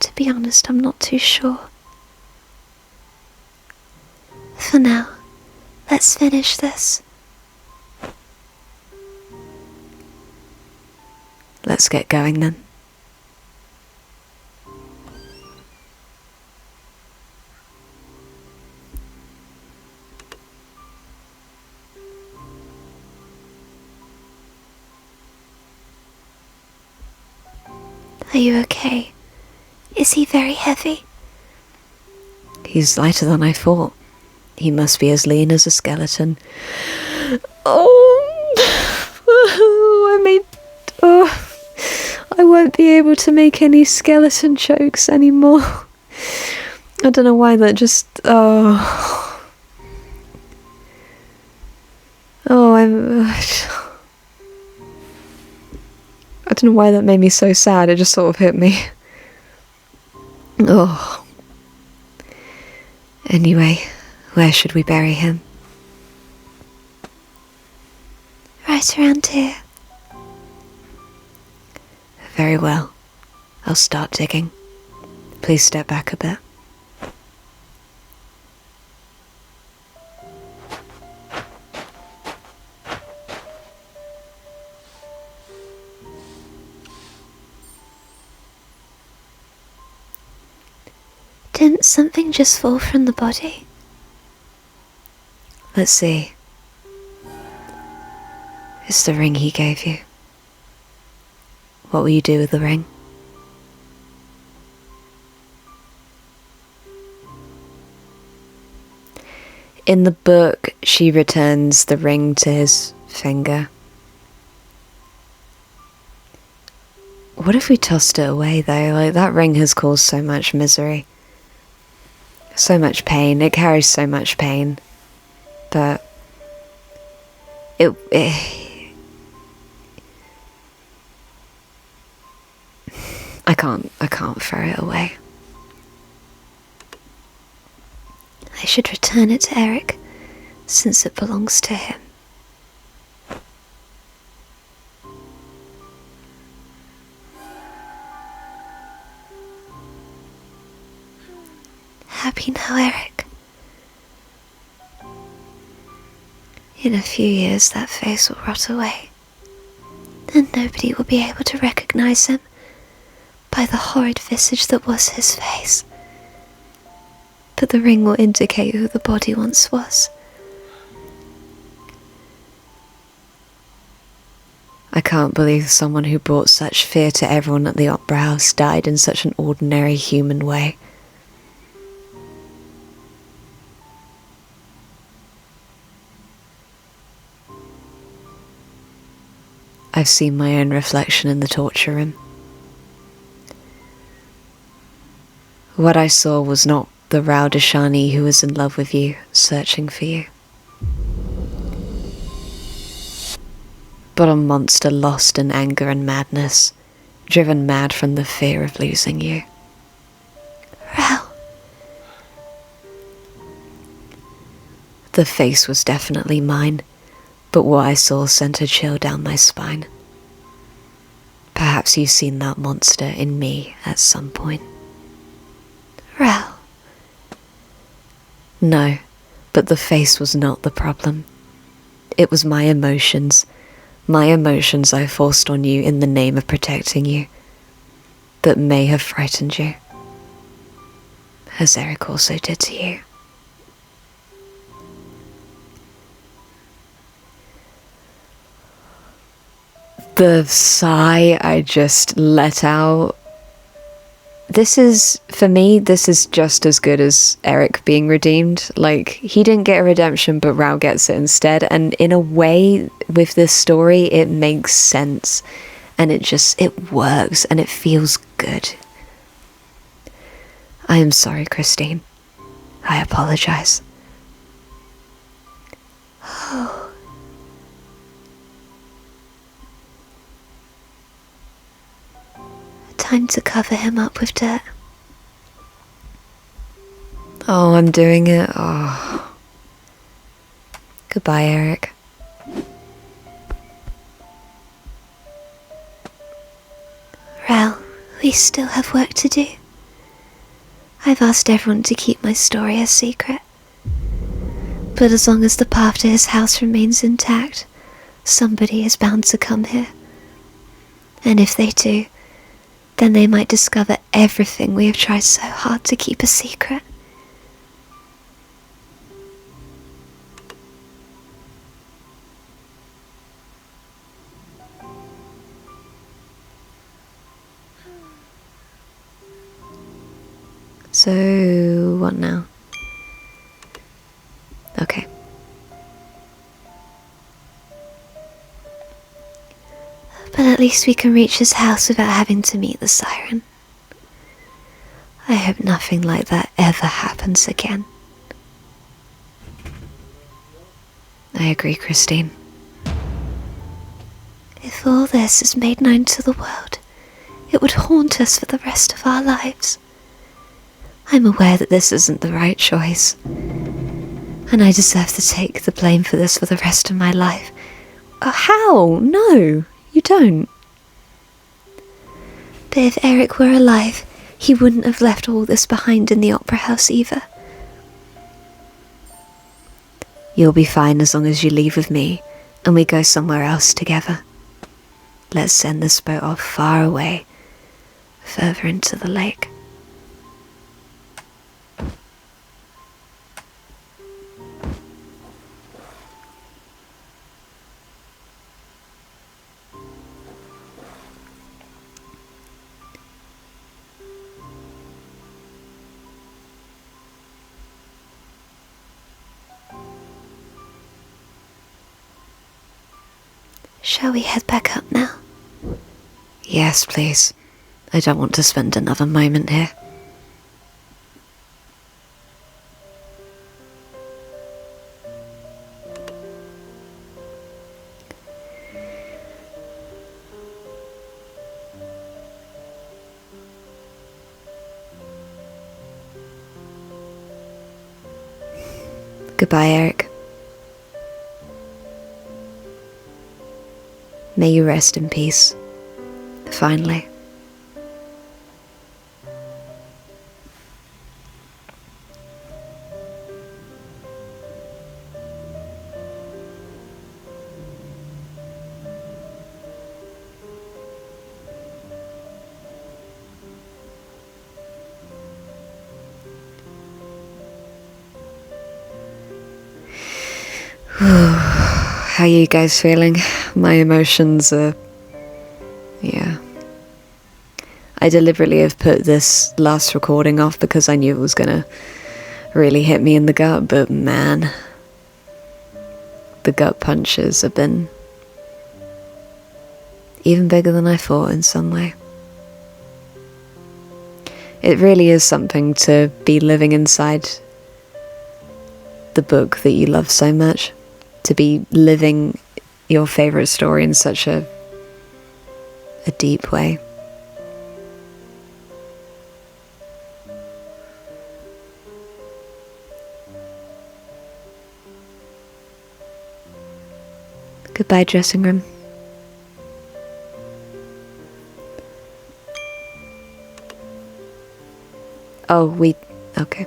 To be honest, I'm not too sure. For now, let's finish this. Let's get going then. Are you okay? Is he very heavy? He's lighter than I thought. He must be as lean as a skeleton. I won't be able to make any skeleton jokes anymore. I don't know why that just... I don't know why that made me so sad. It just sort of hit me. Oh. Anyway, where should we bury him? Right around here. Very well. I'll start digging. Please step back a bit. Didn't something just fall from the body? Let's see. It's the ring he gave you. What will you do with the ring? In the book, she returns the ring to his finger. What if we tossed it away though? Like, that ring has caused so much misery. So much pain. It carries so much pain. But I can't throw it away. I should return it to Erik, since it belongs to him. Happy now, Erik. In a few years that face will rot away, and nobody will be able to recognize him by the horrid visage that was his face. But the ring will indicate who the body once was. I can't believe someone who brought such fear to everyone at the Opera House died in such an ordinary human way. I've seen my own reflection in the torture room. What I saw was not the Raoul De Chagney who was in love with you, searching for you, but a monster lost in anger and madness, driven mad from the fear of losing you. Raoul. The face was definitely mine, but what I saw sent a chill down my spine. Perhaps you've seen that monster in me at some point. Raoul. No, but the face was not the problem. It was my emotions I forced on you in the name of protecting you, that may have frightened you, as Erik also did to you. The sigh I just let out, for me, this is just as good as Erik being redeemed. Like, he didn't get a redemption, but Raoul gets it instead. And in a way, with this story, it makes sense. And it works, and it feels good. I am sorry, Christine. I apologize. Oh. Time to cover him up with dirt. Oh, I'm doing it. Oh. Goodbye, Erik. Raoul, we still have work to do. I've asked everyone to keep my story a secret. But as long as the path to his house remains intact, somebody is bound to come here. And if they do, then they might discover everything we have tried so hard to keep a secret. So, what now? Okay. But at least we can reach his house without having to meet the siren. I hope nothing like that ever happens again. I agree, Christine. If all this is made known to the world, it would haunt us for the rest of our lives. I'm aware that this isn't the right choice, and I deserve to take the blame for this for the rest of my life. How? No, you don't. But if Erik were alive, he wouldn't have left all this behind in the Opera House either. You'll be fine as long as you leave with me, and we go somewhere else together. Let's send this boat off far away, further into the lake. Shall we head back up now? Yes, please. I don't want to spend another moment here. Goodbye, Erik. May you rest in peace. Finally. How are you guys feeling? My emotions are... yeah. I deliberately have put this last recording off because I knew it was gonna really hit me in the gut, but man, the gut punches have been even bigger than I thought in some way. It really is something to be living inside the book that you love so much. To be living your favourite story in such a deep way. Goodbye, dressing room. Oh, okay.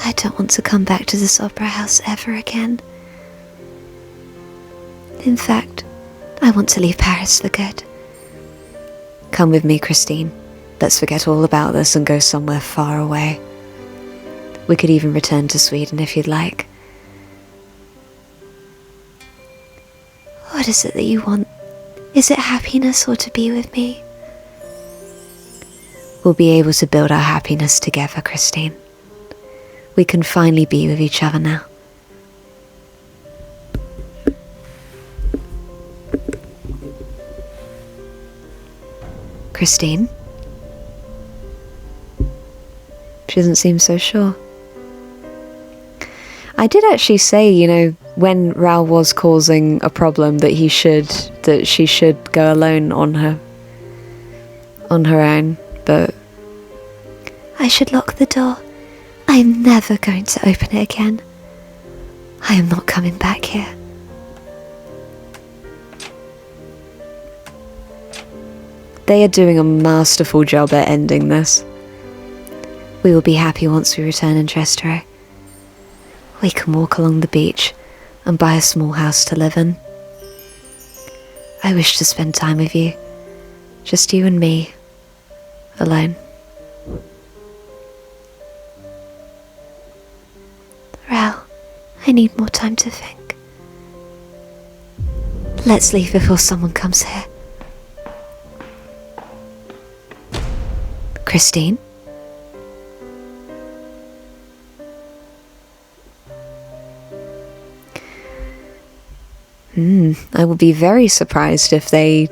I don't want to come back to this opera house ever again. In fact, I want to leave Paris for good. Come with me, Christine. Let's forget all about this and go somewhere far away. We could even return to Sweden if you'd like. What is it that you want? Is it happiness or to be with me? We'll be able to build our happiness together, Christine. We can finally be with each other now. Christine? She doesn't seem so sure. I did actually say, when Raoul was causing a problem that she should go alone on her own, but... I should lock the door. I am never going to open it again. I am not coming back here. They are doing a masterful job at ending this. We will be happy once we return in Trastevere. We can walk along the beach and buy a small house to live in. I wish to spend time with you. Just you and me. Alone. Raoul, I need more time to think. Let's leave before someone comes here. Christine? I would be very surprised if they...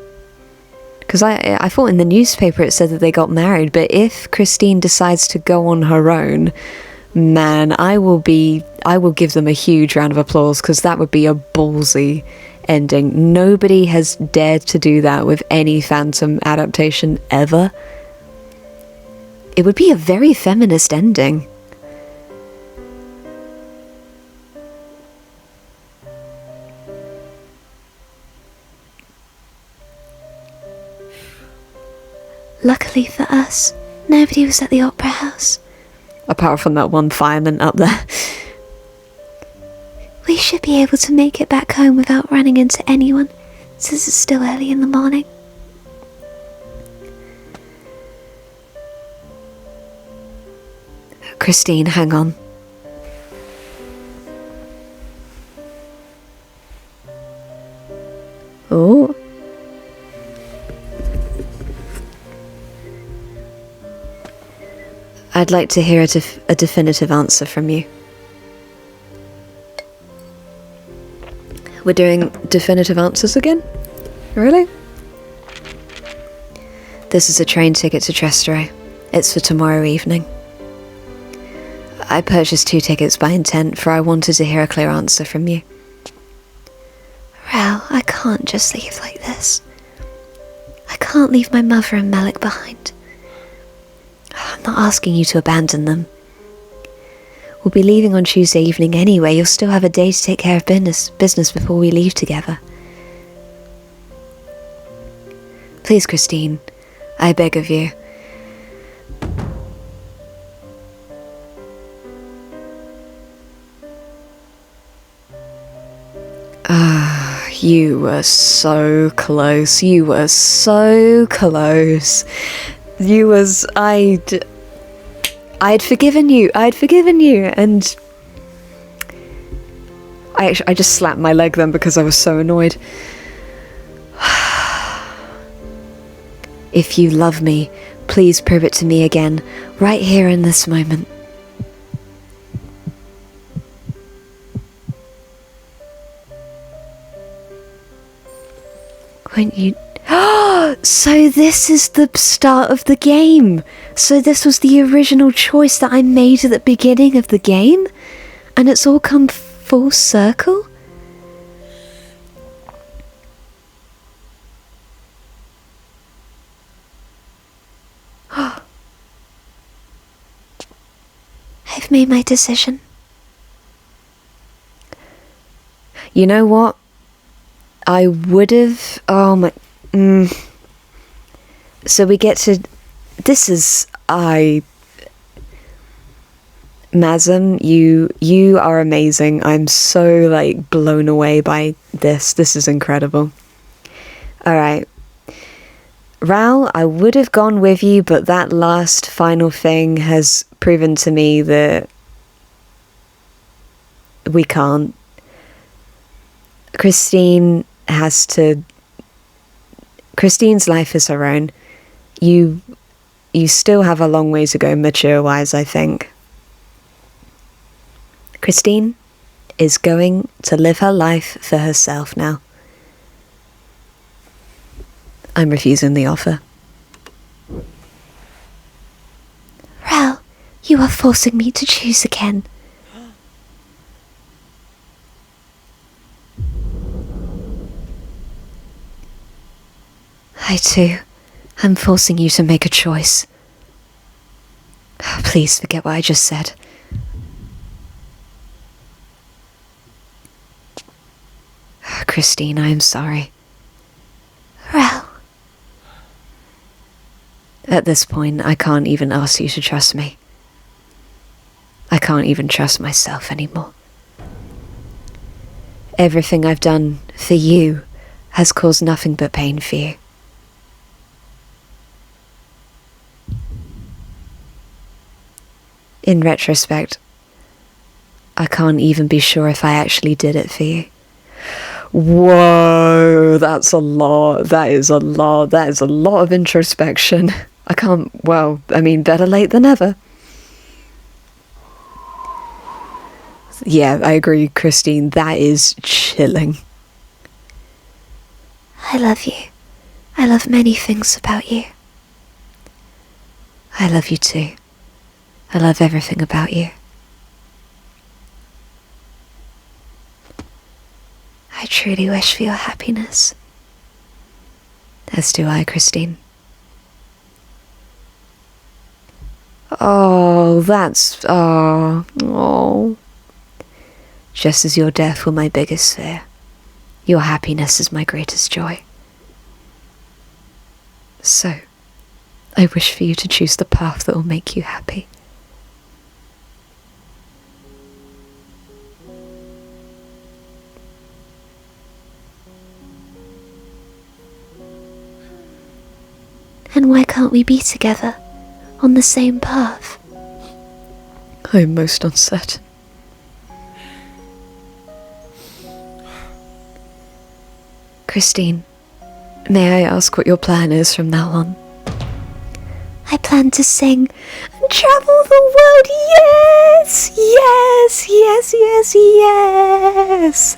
Because I thought in the newspaper it said that they got married, but if Christine decides to go on her own, man, I will give them a huge round of applause, because that would be a ballsy ending. Nobody has dared to do that with any Phantom adaptation ever. It would be a very feminist ending. Luckily for us, nobody was at the opera house. Apart from that one fireman up there. We should be able to make it back home without running into anyone, since it's still early in the morning. Christine, hang on. Oh. I'd like to hear a definitive answer from you. We're doing definitive answers again? Really? This is a train ticket to Trastevere. It's for tomorrow evening. I purchased 2 tickets by intent, for I wanted to hear a clear answer from you. can't just leave like this. I can't leave my mother and Melek behind. I'm not asking you to abandon them. We'll be leaving on Tuesday evening anyway. You'll still have a day to take care of business before we leave together. Please, Christine, I beg of you. You were so close. You were so close. I'd forgiven you. And I just slapped my leg then because I was so annoyed. If you love me, please prove it to me again, right here in this moment. Won't you? So this is the start of the game. So this was the original choice that I made at the beginning of the game? And it's all come full circle? I've made my decision. You know what? I would have... Oh my... So we get to... This is... Mazm, you are amazing. I'm so, like, blown away by this. This is incredible. Alright. Raoul, I would have gone with you, but that last final thing has proven to me that we can't. Christine's life is her own. You still have a long way to go mature-wise, I think. Christine is going to live her life for herself now. I'm refusing the offer. Raoul, you are forcing me to choose again. I too am forcing you to make a choice. Please forget what I just said. Christine, I am sorry. Raoul. At this point, I can't even ask you to trust me. I can't even trust myself anymore. Everything I've done for you has caused nothing but pain for you. In retrospect, I can't even be sure if I actually did it for you. Whoa, that's a lot. That is a lot. That is a lot of introspection. I can't, well, I mean, better late than never. Yeah, I agree, Christine. That is chilling. I love you. I love many things about you. I love you too. I love everything about you. I truly wish for your happiness. As do I, Christine. Oh, that's... Oh. Just as your death were my biggest fear, your happiness is my greatest joy. So, I wish for you to choose the path that will make you happy. And why can't we be together, on the same path? I am most uncertain. Christine, may I ask what your plan is from now on? I plan to sing and travel the world. Yes! Yes! Yes! Yes! Yes!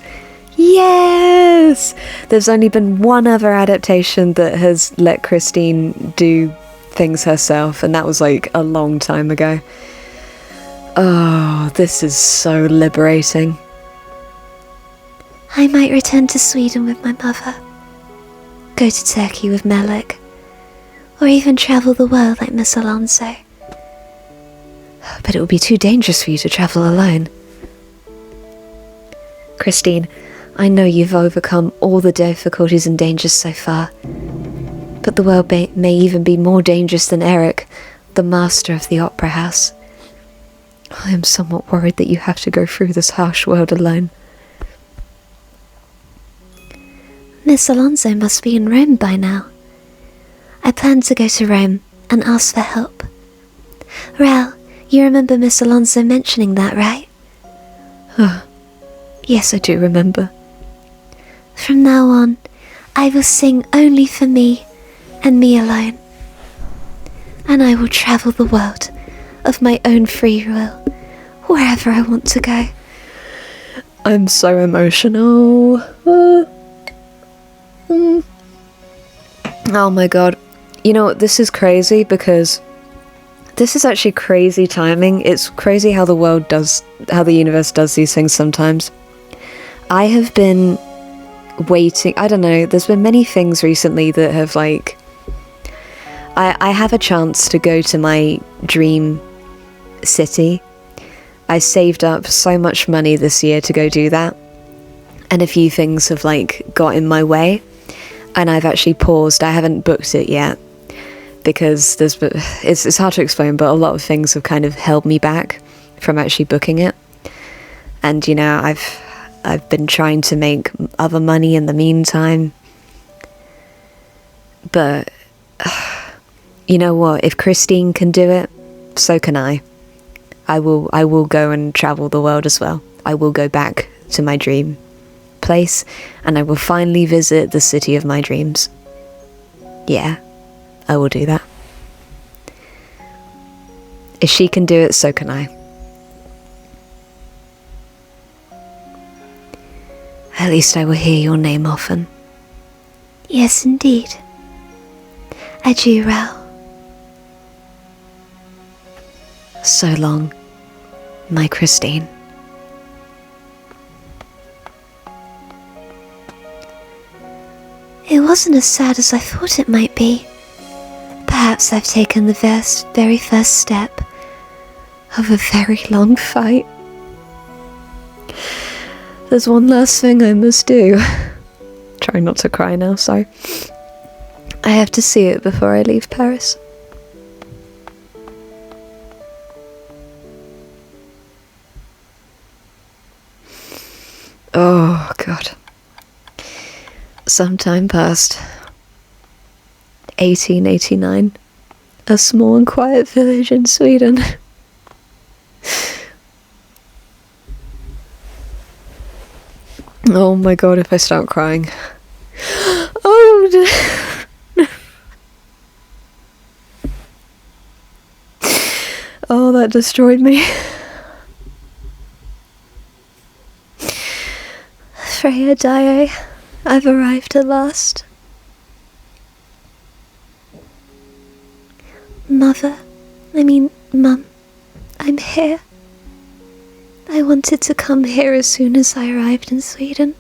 Yes! There's only been one other adaptation that has let Christine do things herself, and that was like a long time ago. Oh, this is so liberating. I might return to Sweden with my mother, go to Turkey with Melek, or even travel the world like Miss Alonso. But it would be too dangerous for you to travel alone. Christine, I know you've overcome all the difficulties and dangers so far, but the world may even be more dangerous than Erik, the master of the opera house. I am somewhat worried that you have to go through this harsh world alone. Miss Alonso must be in Rome by now. I plan to go to Rome and ask for help. Raoul, you remember Miss Alonso mentioning that, right? Yes, I do remember. From now on, I will sing only for me and me alone. And I will travel the world of my own free will, wherever I want to go. I'm so emotional. Oh my god. You know what, this is crazy because this is actually crazy timing. It's crazy how the universe does these things sometimes. I have been waiting, I don't know, there's been many things recently that have like, I have a chance to go to my dream city. I saved up so much money this year to go do that, and a few things have like got in my way, and I've actually paused. I haven't booked it yet because it's hard to explain, but a lot of things have kind of held me back from actually booking it. And you know, I've been trying to make other money in the meantime, but you know what, if Christine can do it, so can I. I will go and travel the world as well. I will go back to my dream place, and I will finally visit the city of my dreams. Yeah, I will do that. If she can do it, so can I. At least I will hear your name often. Yes, indeed. Adieu, Raoul. So long, my Christine. It wasn't as sad as I thought it might be. Perhaps I've taken the very first step of a very long fight. There's one last thing I must do. Try not to cry now, sorry. I have to see it before I leave Paris. Oh, God. Some time passed. 1889. A small and quiet village in Sweden. Oh my god, if I start crying. Oh, oh, that destroyed me. Freya, Daae, I've arrived at last. Mum, I'm here. I wanted to come here as soon as I arrived in Sweden.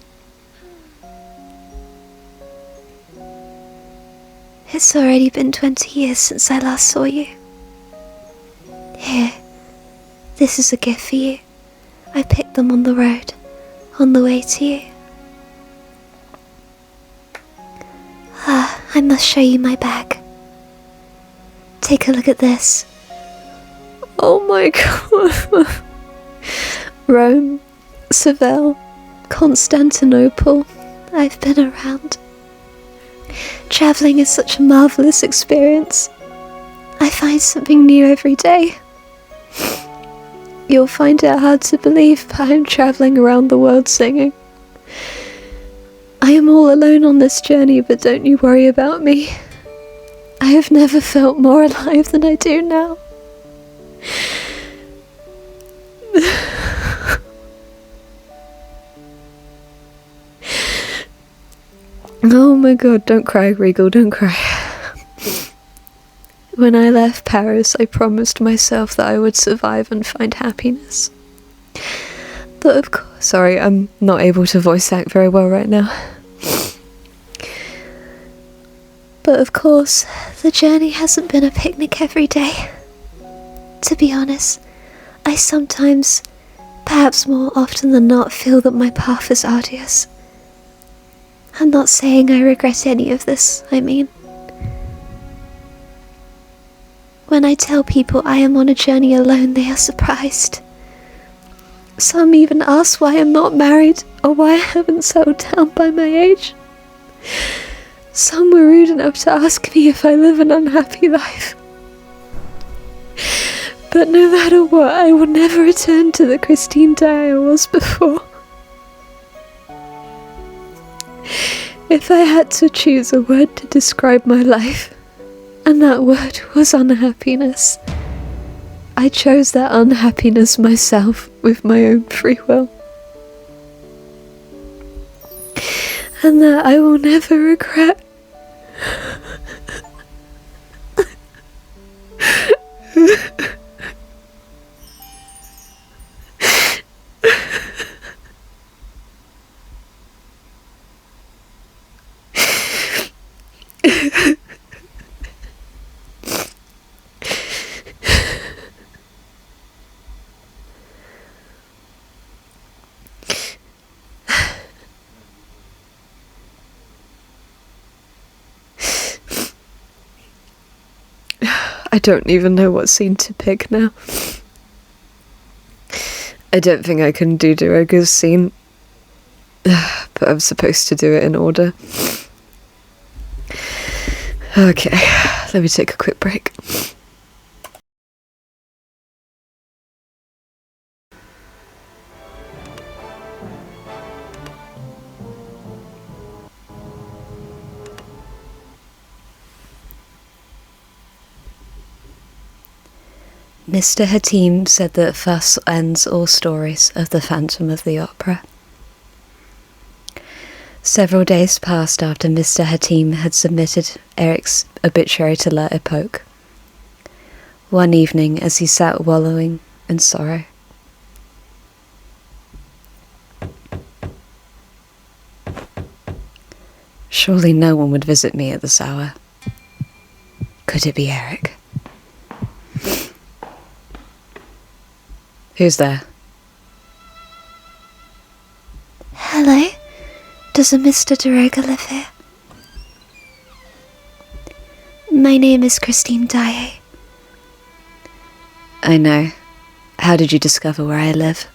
It's already been 20 years since I last saw you. Here, this is a gift for you. I picked them on the road, on the way to you. I must show you my bag. Take a look at this. Oh my god. Rome, Seville, Constantinople. I've been around. Travelling is such a marvellous experience. I find something new every day. You'll find it hard to believe, but I'm travelling around the world singing. I am all alone on this journey, but don't you worry about me. I have never felt more alive than I do now. Oh my god, don't cry, Regal, don't cry. When I left Paris, I promised myself that I would survive and find happiness. But of course, Sorry, I'm not able to voice act very well right now. But of course, the journey hasn't been a picnic every day. To be honest, I sometimes, perhaps more often than not, feel that my path is arduous. I'm not saying I regret any of this, I mean. When I tell people I am on a journey alone, they are surprised. Some even ask why I'm not married or why I haven't settled down by my age. Some were rude enough to ask me if I live an unhappy life. But no matter what, I will never return to the Christine Daae I was before. If I had to choose a word to describe my life, and that word was unhappiness, I chose that unhappiness myself with my own free will. And that I will never regret. I don't even know what scene to pick now. I don't think I can do Daae's scene, but I'm supposed to do it in order. Okay, let me take a quick break. Mr. Hatim said that thus ends all stories of the Phantom of the Opera. Several days passed after Mr. Hatim had submitted Erik's obituary to La Epoque. One evening, as he sat wallowing in sorrow, surely no one would visit me at this hour. Could it be Erik? Who's there? Hello? Does a Mr. Daae live here? My name is Christine Daae. I know. How did you discover where I live?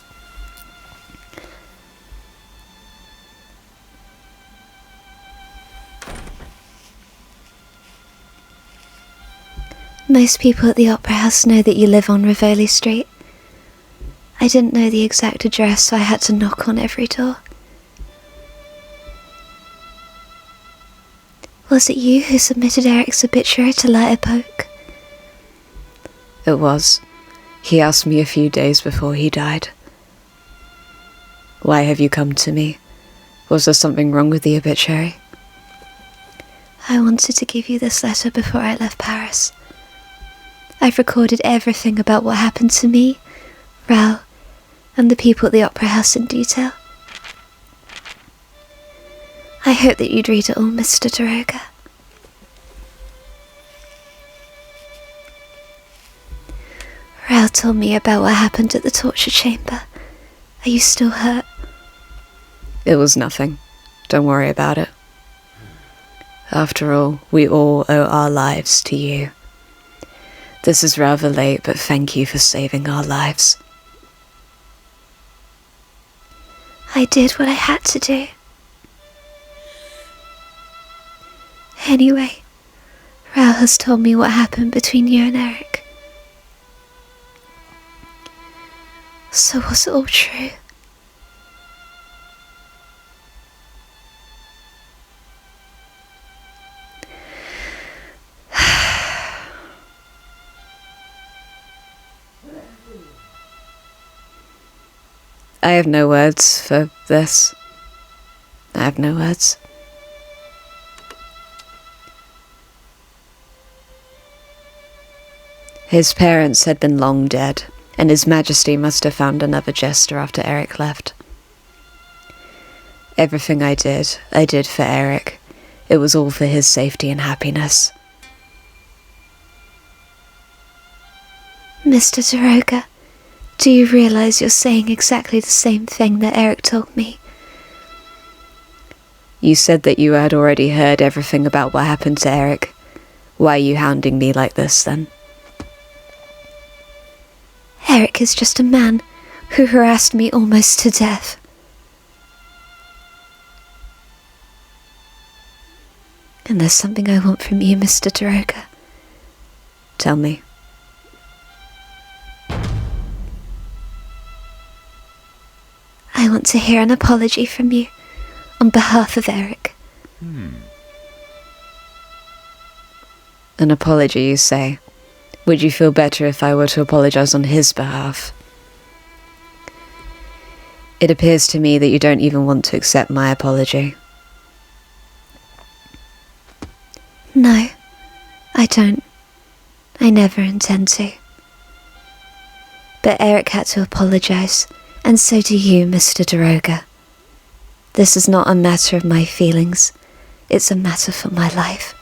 Most people at the Opera House know that you live on Rivoli Street. I didn't know the exact address, so I had to knock on every door. Was it you who submitted Erik's obituary to La Epoque? It was. He asked me a few days before he died. Why have you come to me? Was there something wrong with the obituary? I wanted to give you this letter before I left Paris. I've recorded everything about what happened to me, Raoul, and the people at the Opera House in detail. I hope that you'd read it all, Mr. Daae. Raoul told me about what happened at the torture chamber. Are you still hurt? It was nothing. Don't worry about it. After all, we all owe our lives to you. This is rather late, but thank you for saving our lives. I did what I had to do. Anyway, Raoul has told me what happened between you and Erik. So was it all true? I have no words for this. I have no words. His parents had been long dead, and His Majesty must have found another jester after Erik left. Everything I did for Erik. It was all for his safety and happiness. Mr. Daroga, do you realize you're saying exactly the same thing that Erik told me? You said that you had already heard everything about what happened to Erik. Why are you hounding me like this, then? Erik is just a man who harassed me almost to death. And there's something I want from you, Mr. Daroga. Tell me. I want to hear an apology from you on behalf of Erik. An apology, you say? Would you feel better if I were to apologize on his behalf? It appears to me that you don't even want to accept my apology. No, I don't. I never intend to. But Erik had to apologize, and so do you, Mr. Daroga. This is not a matter of my feelings. It's a matter for my life.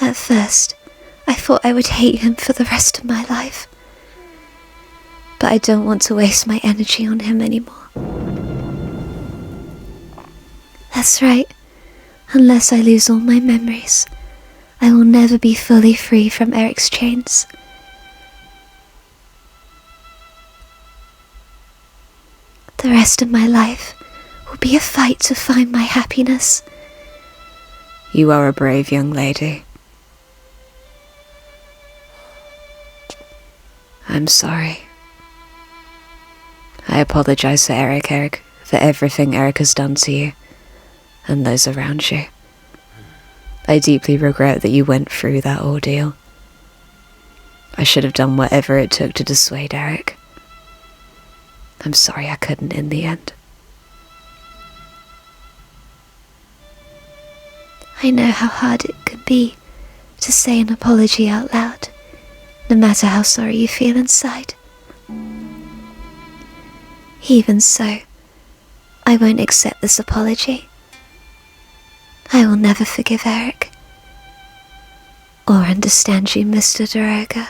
At first, I thought I would hate him for the rest of my life. But I don't want to waste my energy on him anymore. That's right. Unless I lose all my memories, I will never be fully free from Erik's chains. The rest of my life will be a fight to find my happiness. You are a brave young lady. I'm sorry. I apologize for Erik, for everything Erik has done to you and those around you. I deeply regret that you went through that ordeal. I should have done whatever it took to dissuade Erik. I'm sorry I couldn't in the end. I know how hard it could be to say an apology out loud, no matter how sorry you feel inside. Even so, I won't accept this apology. I will never forgive Erik, or understand you, Mr. Daroga.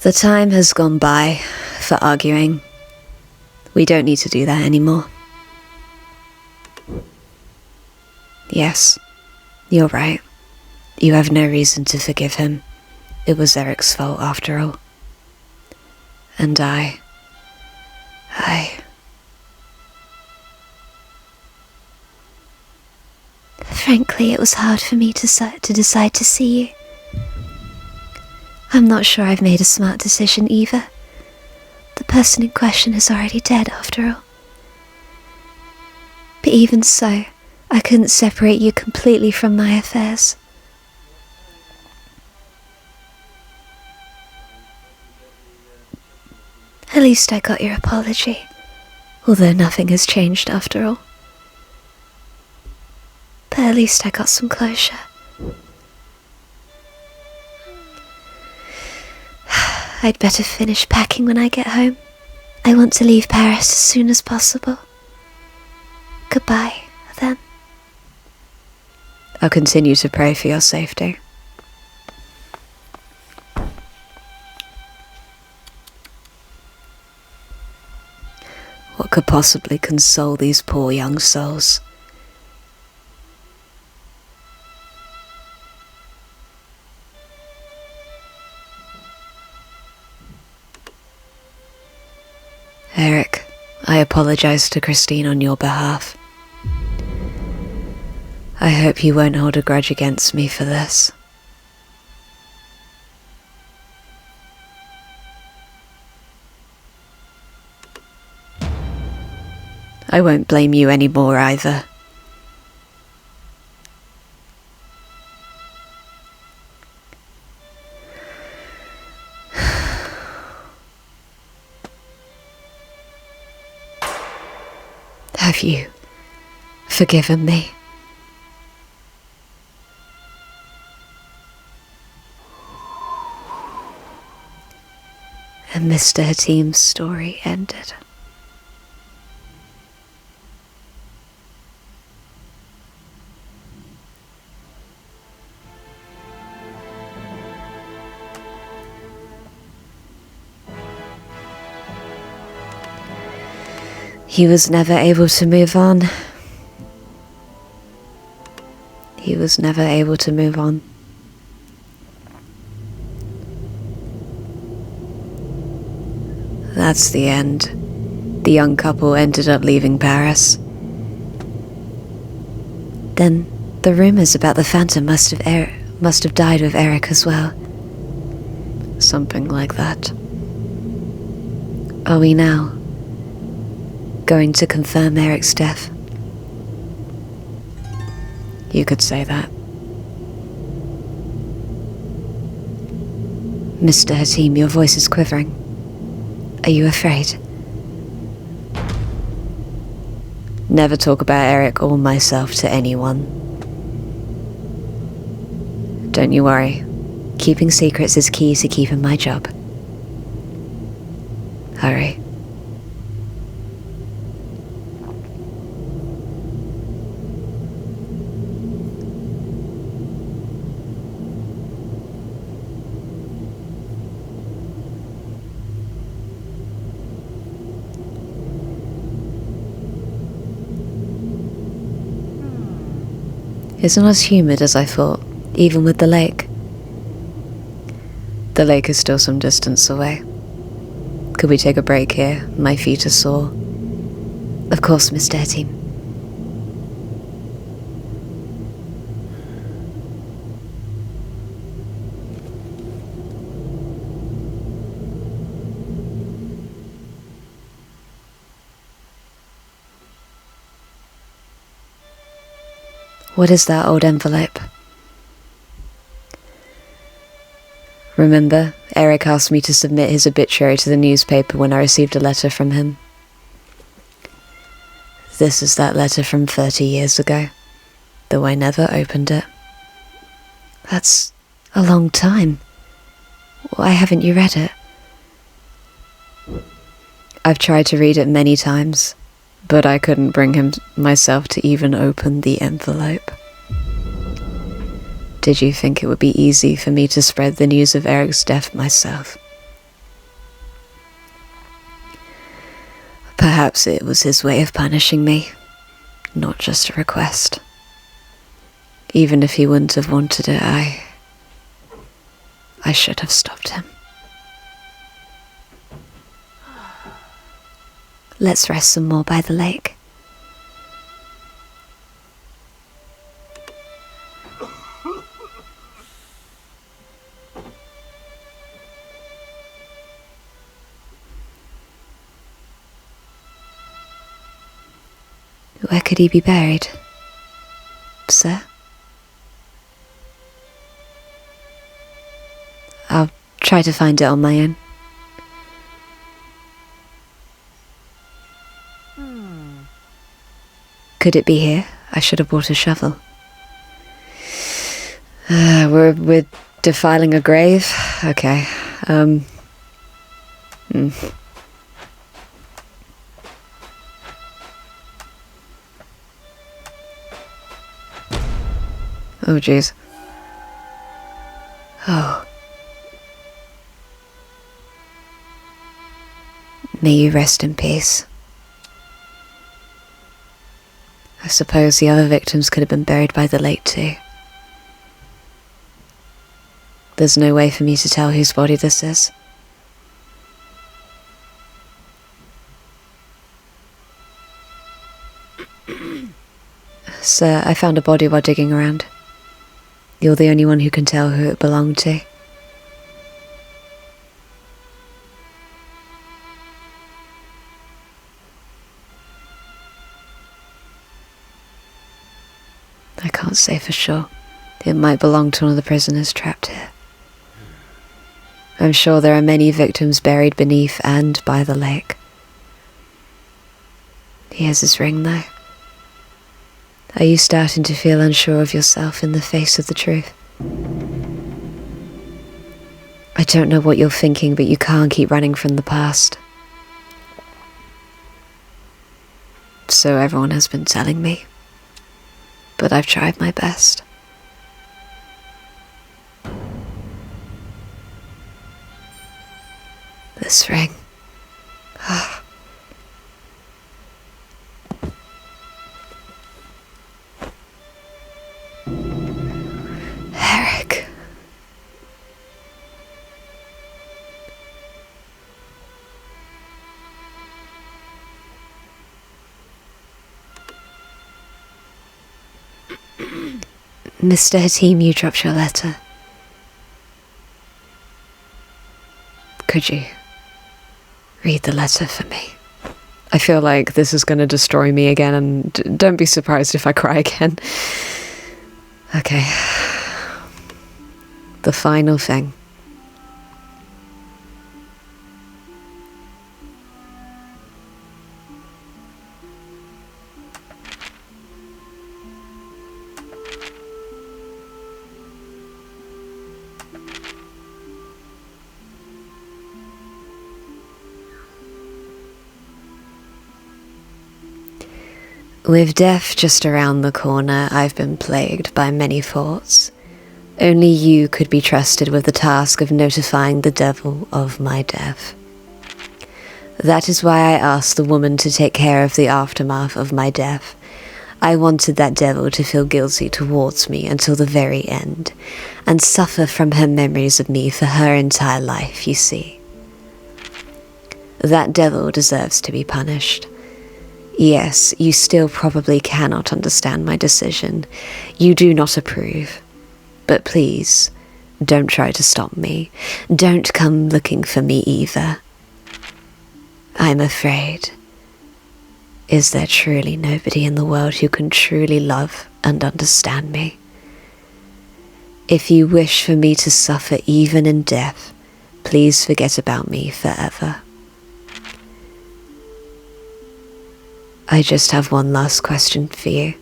The time has gone by for arguing. We don't need to do that anymore. Yes, you're right. You have no reason to forgive him. It was Erik's fault after all. And Frankly, it was hard for me to decide to see you. I'm not sure I've made a smart decision either. The person in question is already dead after all. But even so, I couldn't separate you completely from my affairs. At least I got your apology, although nothing has changed after all. But at least I got some closure. I'd better finish packing when I get home. I want to leave Paris as soon as possible. Goodbye, then. I'll continue to pray for your safety. What could possibly console these poor young souls? Erik, I apologize to Christine on your behalf. I hope you won't hold a grudge against me for this. I won't blame you anymore either. Have you forgiven me. And Mr. Hatim's story ended. He was never able to move on. He was never able to move on. That's the end. The young couple ended up leaving Paris. Then the rumors about the Phantom must have died with Erik as well. Something like that. Are we now going to confirm Erik's death? You could say that. Mr. Hatim, your voice is quivering. Are you afraid? Never talk about Erik or myself to anyone. Don't you worry. Keeping secrets is key to keeping my job. Hurry. It's not as humid as I thought, even with the lake. The lake is still some distance away. Could we take a break here? My feet are sore. Of course, Mr. Hatim. What is that old envelope? Remember, Erik asked me to submit his obituary to the newspaper when I received a letter from him. This is that letter from 30 years ago, though I never opened it. That's a long time. Why haven't you read it? I've tried to read it many times, but I couldn't bring myself to even open the envelope. Did you think it would be easy for me to spread the news of Erik's death myself? Perhaps it was his way of punishing me, not just a request. Even if he wouldn't have wanted it, I should have stopped him. Let's rest some more by the lake. Where could he be buried, sir? I'll try to find it on my own. Could it be here? I should have brought a shovel. We're defiling a grave? Okay. Oh, jeez. Oh. May you rest in peace. I suppose the other victims could have been buried by the lake too. There's no way for me to tell whose body this is. Sir, I found a body while digging around. You're the only one who can tell who it belonged to. I can't say for sure. It might belong to one of the prisoners trapped here. I'm sure there are many victims buried beneath and by the lake. Here's his ring, though. Are you starting to feel unsure of yourself in the face of the truth? I don't know what you're thinking, but you can't keep running from the past. So everyone has been telling me. But I've tried my best. This ring. Erik. Mr. Hatim, you dropped your letter. Could you read the letter for me? I feel like this is going to destroy me again, and don't be surprised if I cry again. Okay. The final thing. With death just around the corner, I've been plagued by many thoughts. Only you could be trusted with the task of notifying the devil of my death. That is why I asked the woman to take care of the aftermath of my death. I wanted that devil to feel guilty towards me until the very end, and suffer from her memories of me for her entire life, you see. That devil deserves to be punished. Yes, you still probably cannot understand my decision. You do not approve. But please, don't try to stop me. Don't come looking for me either. I'm afraid. Is there truly nobody in the world who can truly love and understand me? If you wish for me to suffer even in death, please forget about me forever. I just have one last question for you.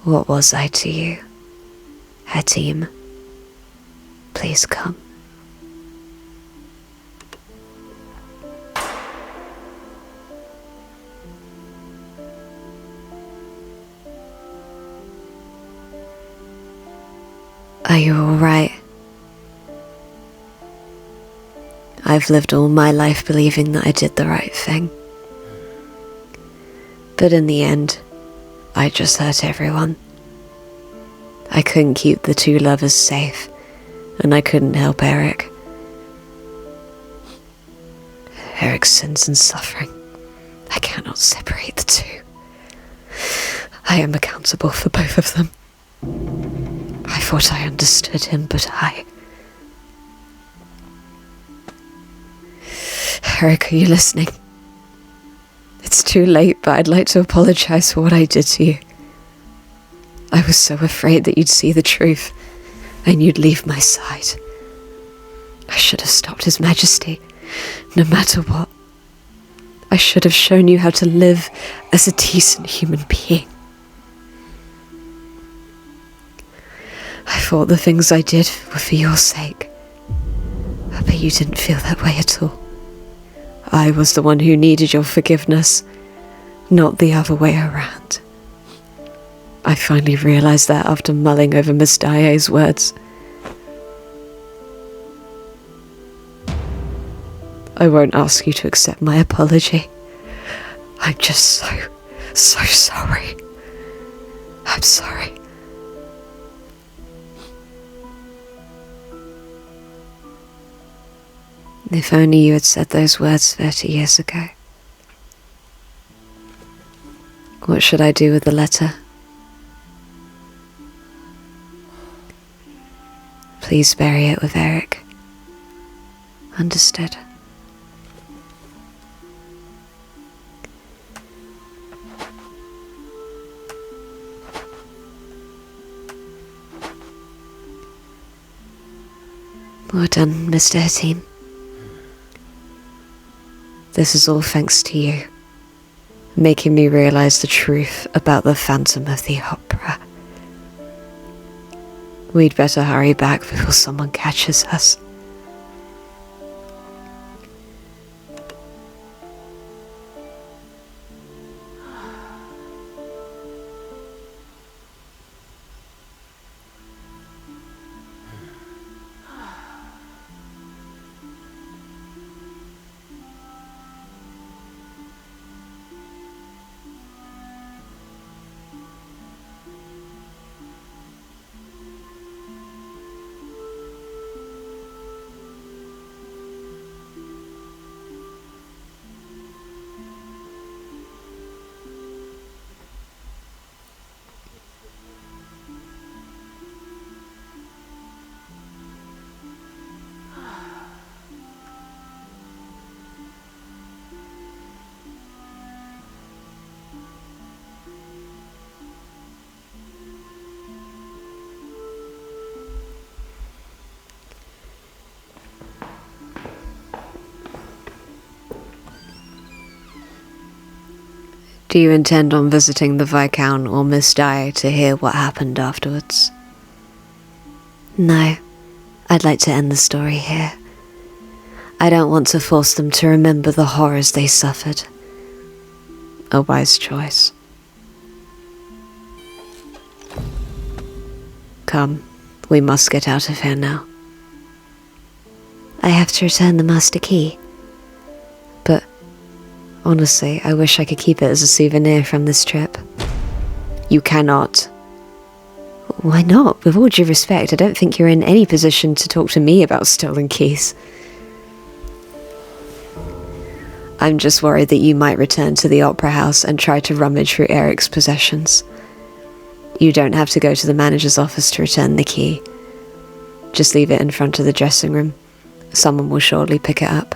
What was I to you? Hatim, please come. Are you all right? I've lived all my life believing that I did the right thing. But in the end, I just hurt everyone. I couldn't keep the two lovers safe, and I couldn't help Erik. Erik's sins and suffering, I cannot separate the two. I am accountable for both of them. I thought I understood him, but Erik, are you listening? It's too late, but I'd like to apologize for what I did to you. I was so afraid that you'd see the truth, and you'd leave my side. I should have stopped His Majesty, no matter what. I should have shown you how to live as a decent human being. I thought the things I did were for your sake, but you didn't feel that way at all. I was the one who needed your forgiveness, not the other way around. I finally realized that after mulling over Miss Daae's words. I won't ask you to accept my apology. I'm just so sorry. I'm sorry. If only you had said those words 30 years ago. What should I do with the letter? Please bury it with Erik. Understood. Well done, Mr. Hatim. This is all thanks to you. making me realize the truth about the Phantom of the Opera. We'd better hurry back before someone catches us. Do you intend on visiting the Viscount or Miss Daae to hear what happened afterwards? No, I'd like to end the story here. I don't want to force them to remember the horrors they suffered. A wise choice. Come, we must get out of here now. I have to return the master key. But honestly, I wish I could keep it as a souvenir from this trip. You cannot. Why not? With all due respect, I don't think you're in any position to talk to me about stolen keys. I'm just worried that you might return to the opera house and try to rummage through Erik's possessions. You don't have to go to the manager's office to return the key. Just leave it in front of the dressing room. Someone will surely pick it up.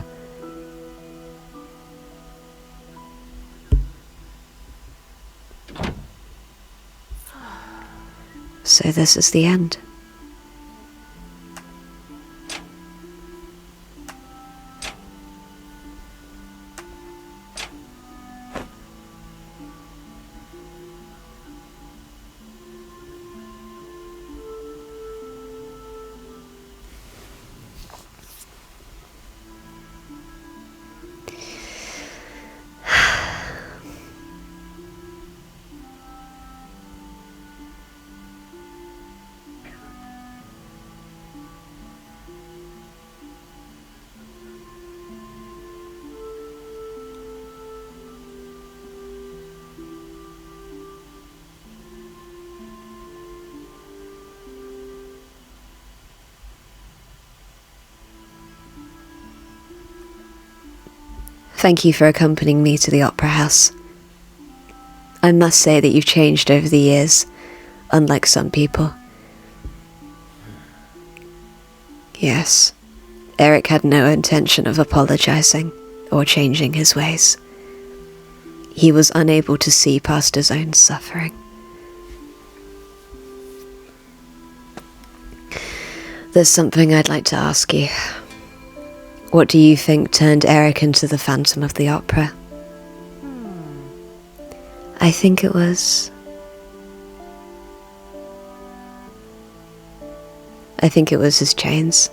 So this is the end. Thank you for accompanying me to the opera house. I must say that you've changed over the years, unlike some people. Yes, Erik had no intention of apologizing or changing his ways. He was unable to see past his own suffering. There's something I'd like to ask you. What do you think turned Erik into the Phantom of the Opera? I think it was his chains.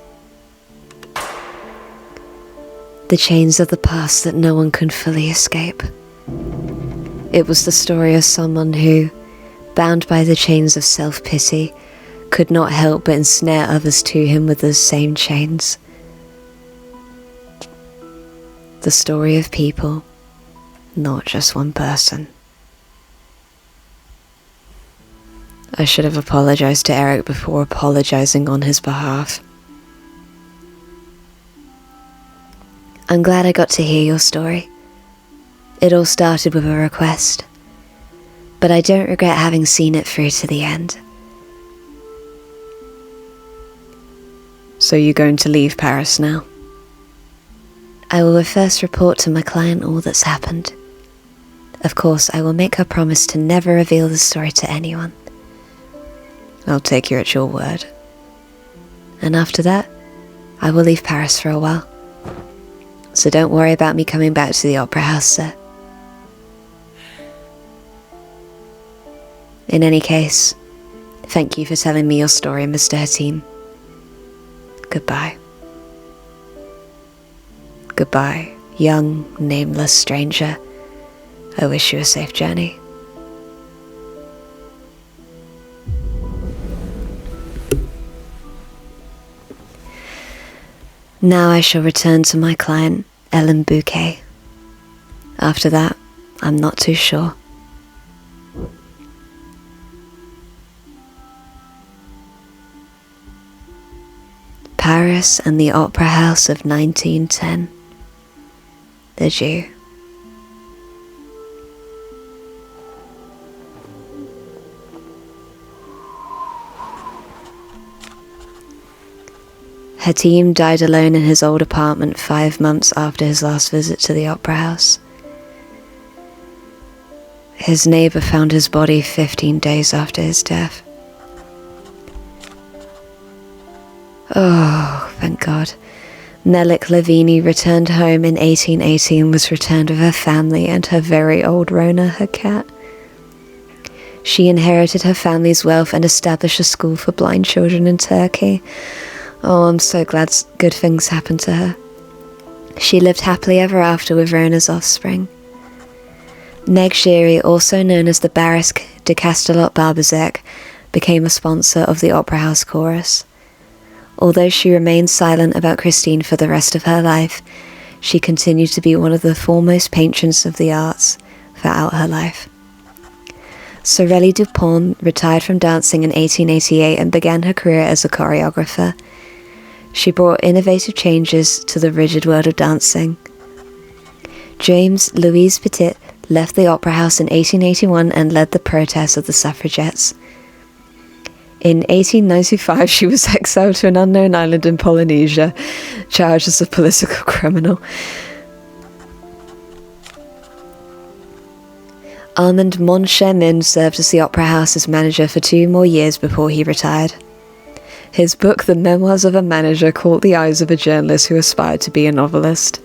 the chains of the past that no one can fully escape. It was the story of someone who, bound by the chains of self-pity, could not help but ensnare others to him with those same chains. The story of people, not just one person. I should have apologized to Erik before apologizing on his behalf. I'm glad I got to hear your story. It all started with a request, but I don't regret having seen it through to the end. So you're going to leave Paris now? I will first report to my client all that's happened. Of course, I will make her promise to never reveal the story to anyone. I'll take you at your word. And after that, I will leave Paris for a while. So don't worry about me coming back to the opera house, sir. In any case, thank you for telling me your story, Mr. Hatim. Goodbye. Goodbye, young, nameless stranger. I wish you a safe journey. Now I shall return to my client, Ellen Bouquet. After that, I'm not too sure. Paris and the Opera House of 1910. The Jew. Hatim died alone in his old apartment 5 months after his last visit to the Opera House. His neighbour found his body 15 days after his death. Oh, thank God. Melek Lavini returned home in 1880 and was returned with her family and her very old Rona, her cat. She inherited her family's wealth and established a school for blind children in Turkey. Oh, I'm so glad good things happened to her. She lived happily ever after with Rona's offspring. Neg Shiri, also known as the Baris de Castelot-Barbazek, became a sponsor of the Opera House chorus. Although she remained silent about Christine for the rest of her life, she continued to be one of the foremost patrons of the arts throughout her life. Sorelli Dupont retired from dancing in 1888 and began her career as a choreographer. She brought innovative changes to the rigid world of dancing. James Louise Petit left the Opera House in 1881 and led the protests of the suffragettes. In 1895, she was exiled to an unknown island in Polynesia, charged as a political criminal. Armand Moncharmin served as the Opera House's manager for 2 more years before he retired. His book, The Memoirs of a Manager, caught the eyes of a journalist who aspired to be a novelist.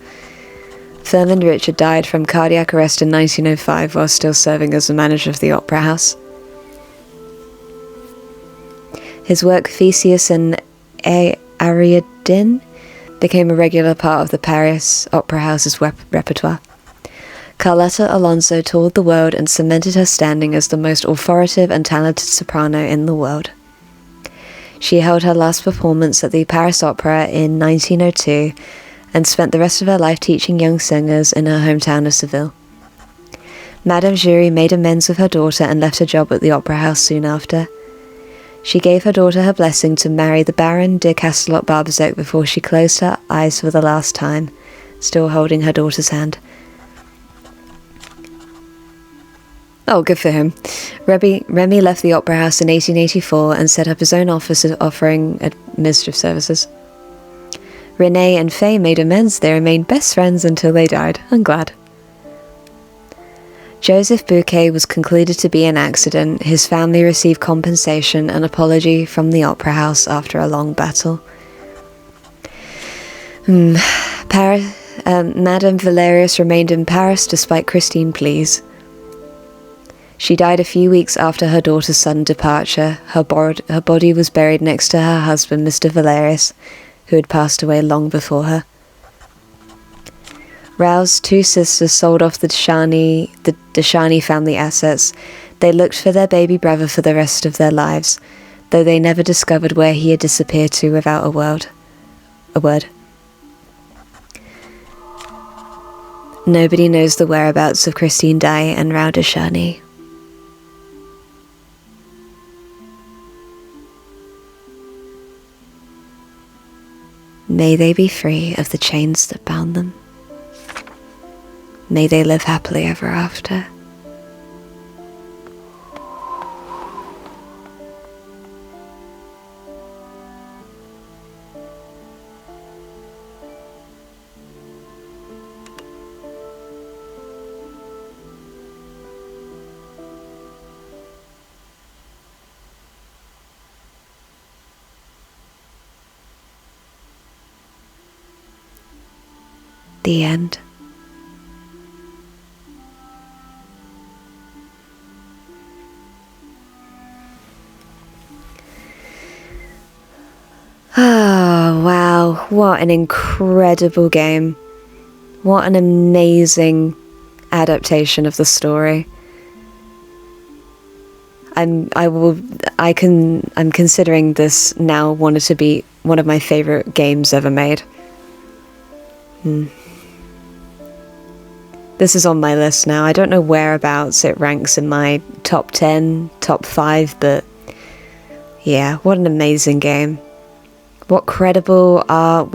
Thurmond Richard died from cardiac arrest in 1905 while still serving as the manager of the Opera House. His work Theseus and Ariadne became a regular part of the Paris Opera House's repertoire. Carlotta Alonso toured the world and cemented her standing as the most authoritative and talented soprano in the world. She held her last performance at the Paris Opera in 1902 and spent the rest of her life teaching young singers in her hometown of Seville. Madame Jury made amends with her daughter and left her job at the Opera House soon after. She gave her daughter her blessing to marry the Baron de Castelot-Barbazek before she closed her eyes for the last time, still holding her daughter's hand. Oh, good for him. Remy left the Opera House in 1884 and set up his own office offering administrative services. Renee and Faye made amends. They remained best friends until they died. I'm glad. Joseph Bouquet was concluded to be an accident. His family received compensation and apology from the Opera House after a long battle. Madame Valerius remained in Paris despite Christine's pleas. She died a few weeks after her daughter's sudden departure. Her body was buried next to her husband, Mr. Valerius, who had passed away long before her. Raoul's 2 sisters sold off the De Chagney family assets. They looked for their baby brother for the rest of their lives, though they never discovered where he had disappeared to without a word. Nobody knows the whereabouts of Christine Daae and Raoul De Chagney. May they be free of the chains that bound them. May they live happily ever after. The end. wow, what an incredible game. What an amazing adaptation of the story. I'm considering this now wanted to be one of my favorite games ever made. This is on my list now. I don't know whereabouts it ranks in my top 10, top 5, but yeah, what an amazing game. What credible art,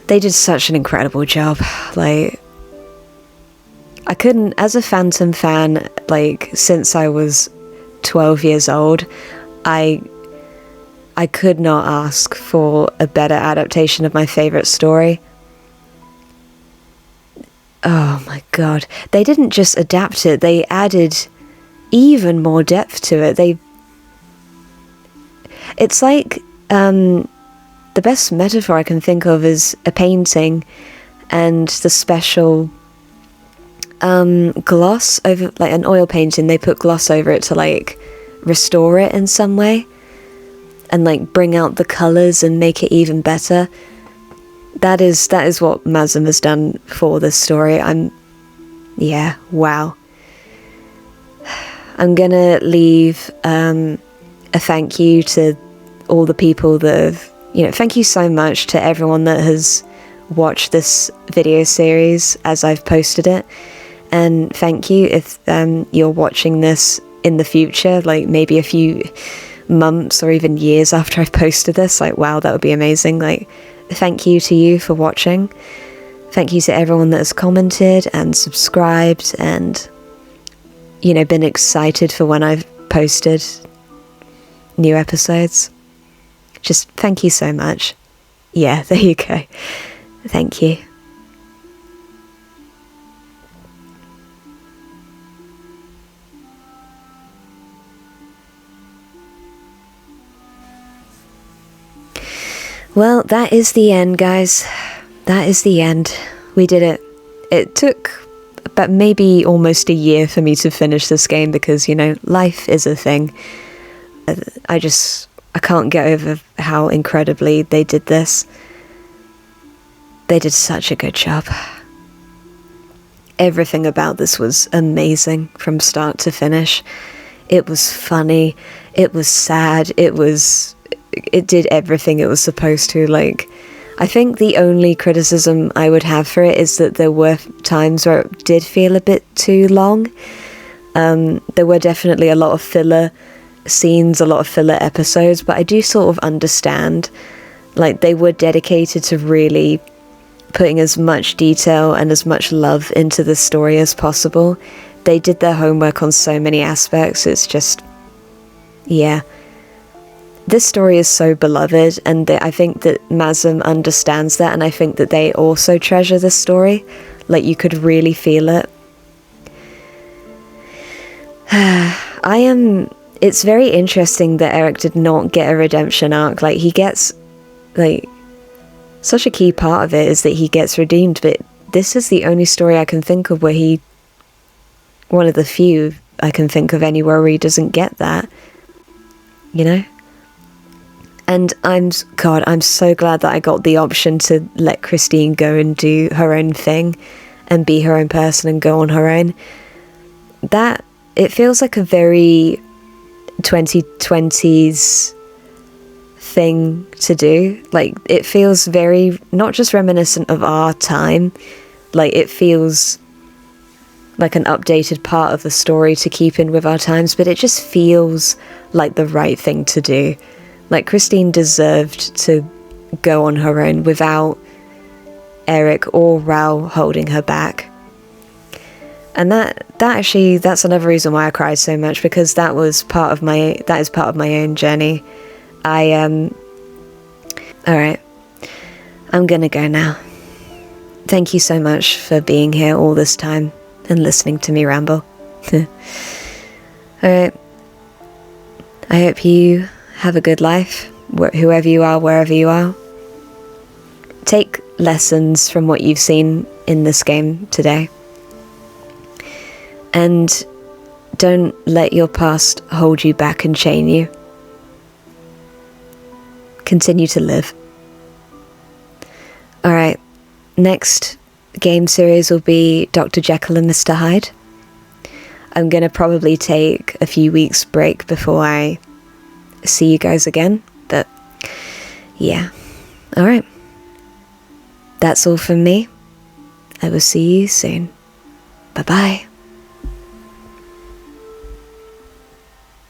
they did such an incredible job. Like, I couldn't, as a Phantom fan, like, since I was 12 years old, I could not ask for a better adaptation of my favourite story. Oh my god. They didn't just adapt it, they added even more depth to it. It's like, the best metaphor I can think of is a painting and the special gloss over, like an oil painting, they put gloss over it to like restore it in some way and like bring out the colours and make it even better. That is what Mazm has done for this story. Yeah, wow. I'm gonna leave a thank you to all the people that have, thank you so much to everyone that has watched this video series as I've posted it. And thank you if you're watching this in the future, like maybe a few months or even years after I've posted this. Like, wow, that would be amazing. Like, thank you to you for watching. Thank you to everyone that has commented and subscribed and, been excited for when I've posted new episodes. Just thank you so much. Yeah, there you go. Thank you. Well, that is the end, guys. That is the end. We did it. It took about maybe almost a year for me to finish this game because, life is a thing. I can't get over how incredibly they did this. They did such a good job. Everything about this was amazing from start to finish. It was funny. It was sad. It did everything it was supposed to. Like, I think the only criticism I would have for it is that there were times where it did feel a bit too long. There were definitely a lot of filler scenes, a lot of filler episodes, but I do sort of understand. Like, they were dedicated to really putting as much detail and as much love into the story as possible. They did their homework on so many aspects. It's just, yeah. This story is so beloved, and I think that Mazm understands that, and I think that they also treasure this story. Like, you could really feel it. It's very interesting that Erik did not get a redemption arc. Like, he gets, like, such a key part of it is that he gets redeemed, but this is the only story I can think of where one of the few I can think of anywhere where he doesn't get that, And I'm so glad that I got the option to let Christine go and do her own thing and be her own person and go on her own. That, it feels like a very 2020s thing to do. Like, it feels very, not just reminiscent of our time, like, it feels like an updated part of the story to keep in with our times, but it just feels like the right thing to do. Like, Christine deserved to go on her own without Erik or Raoul holding her back. And that's another reason why I cried so much, because that is part of my own journey. Alright. I'm gonna go now. Thank you so much for being here all this time and listening to me ramble. Alright. I hope you have a good life, whoever you are, wherever you are. Take lessons from what you've seen in this game today. And don't let your past hold you back and chain you. continue to live. Alright, next game series will be Dr. Jekyll and Mr. Hyde. I'm gonna probably take a few weeks break before I see you guys again, but yeah. Alright. That's all from me. I will see you soon. Bye-bye.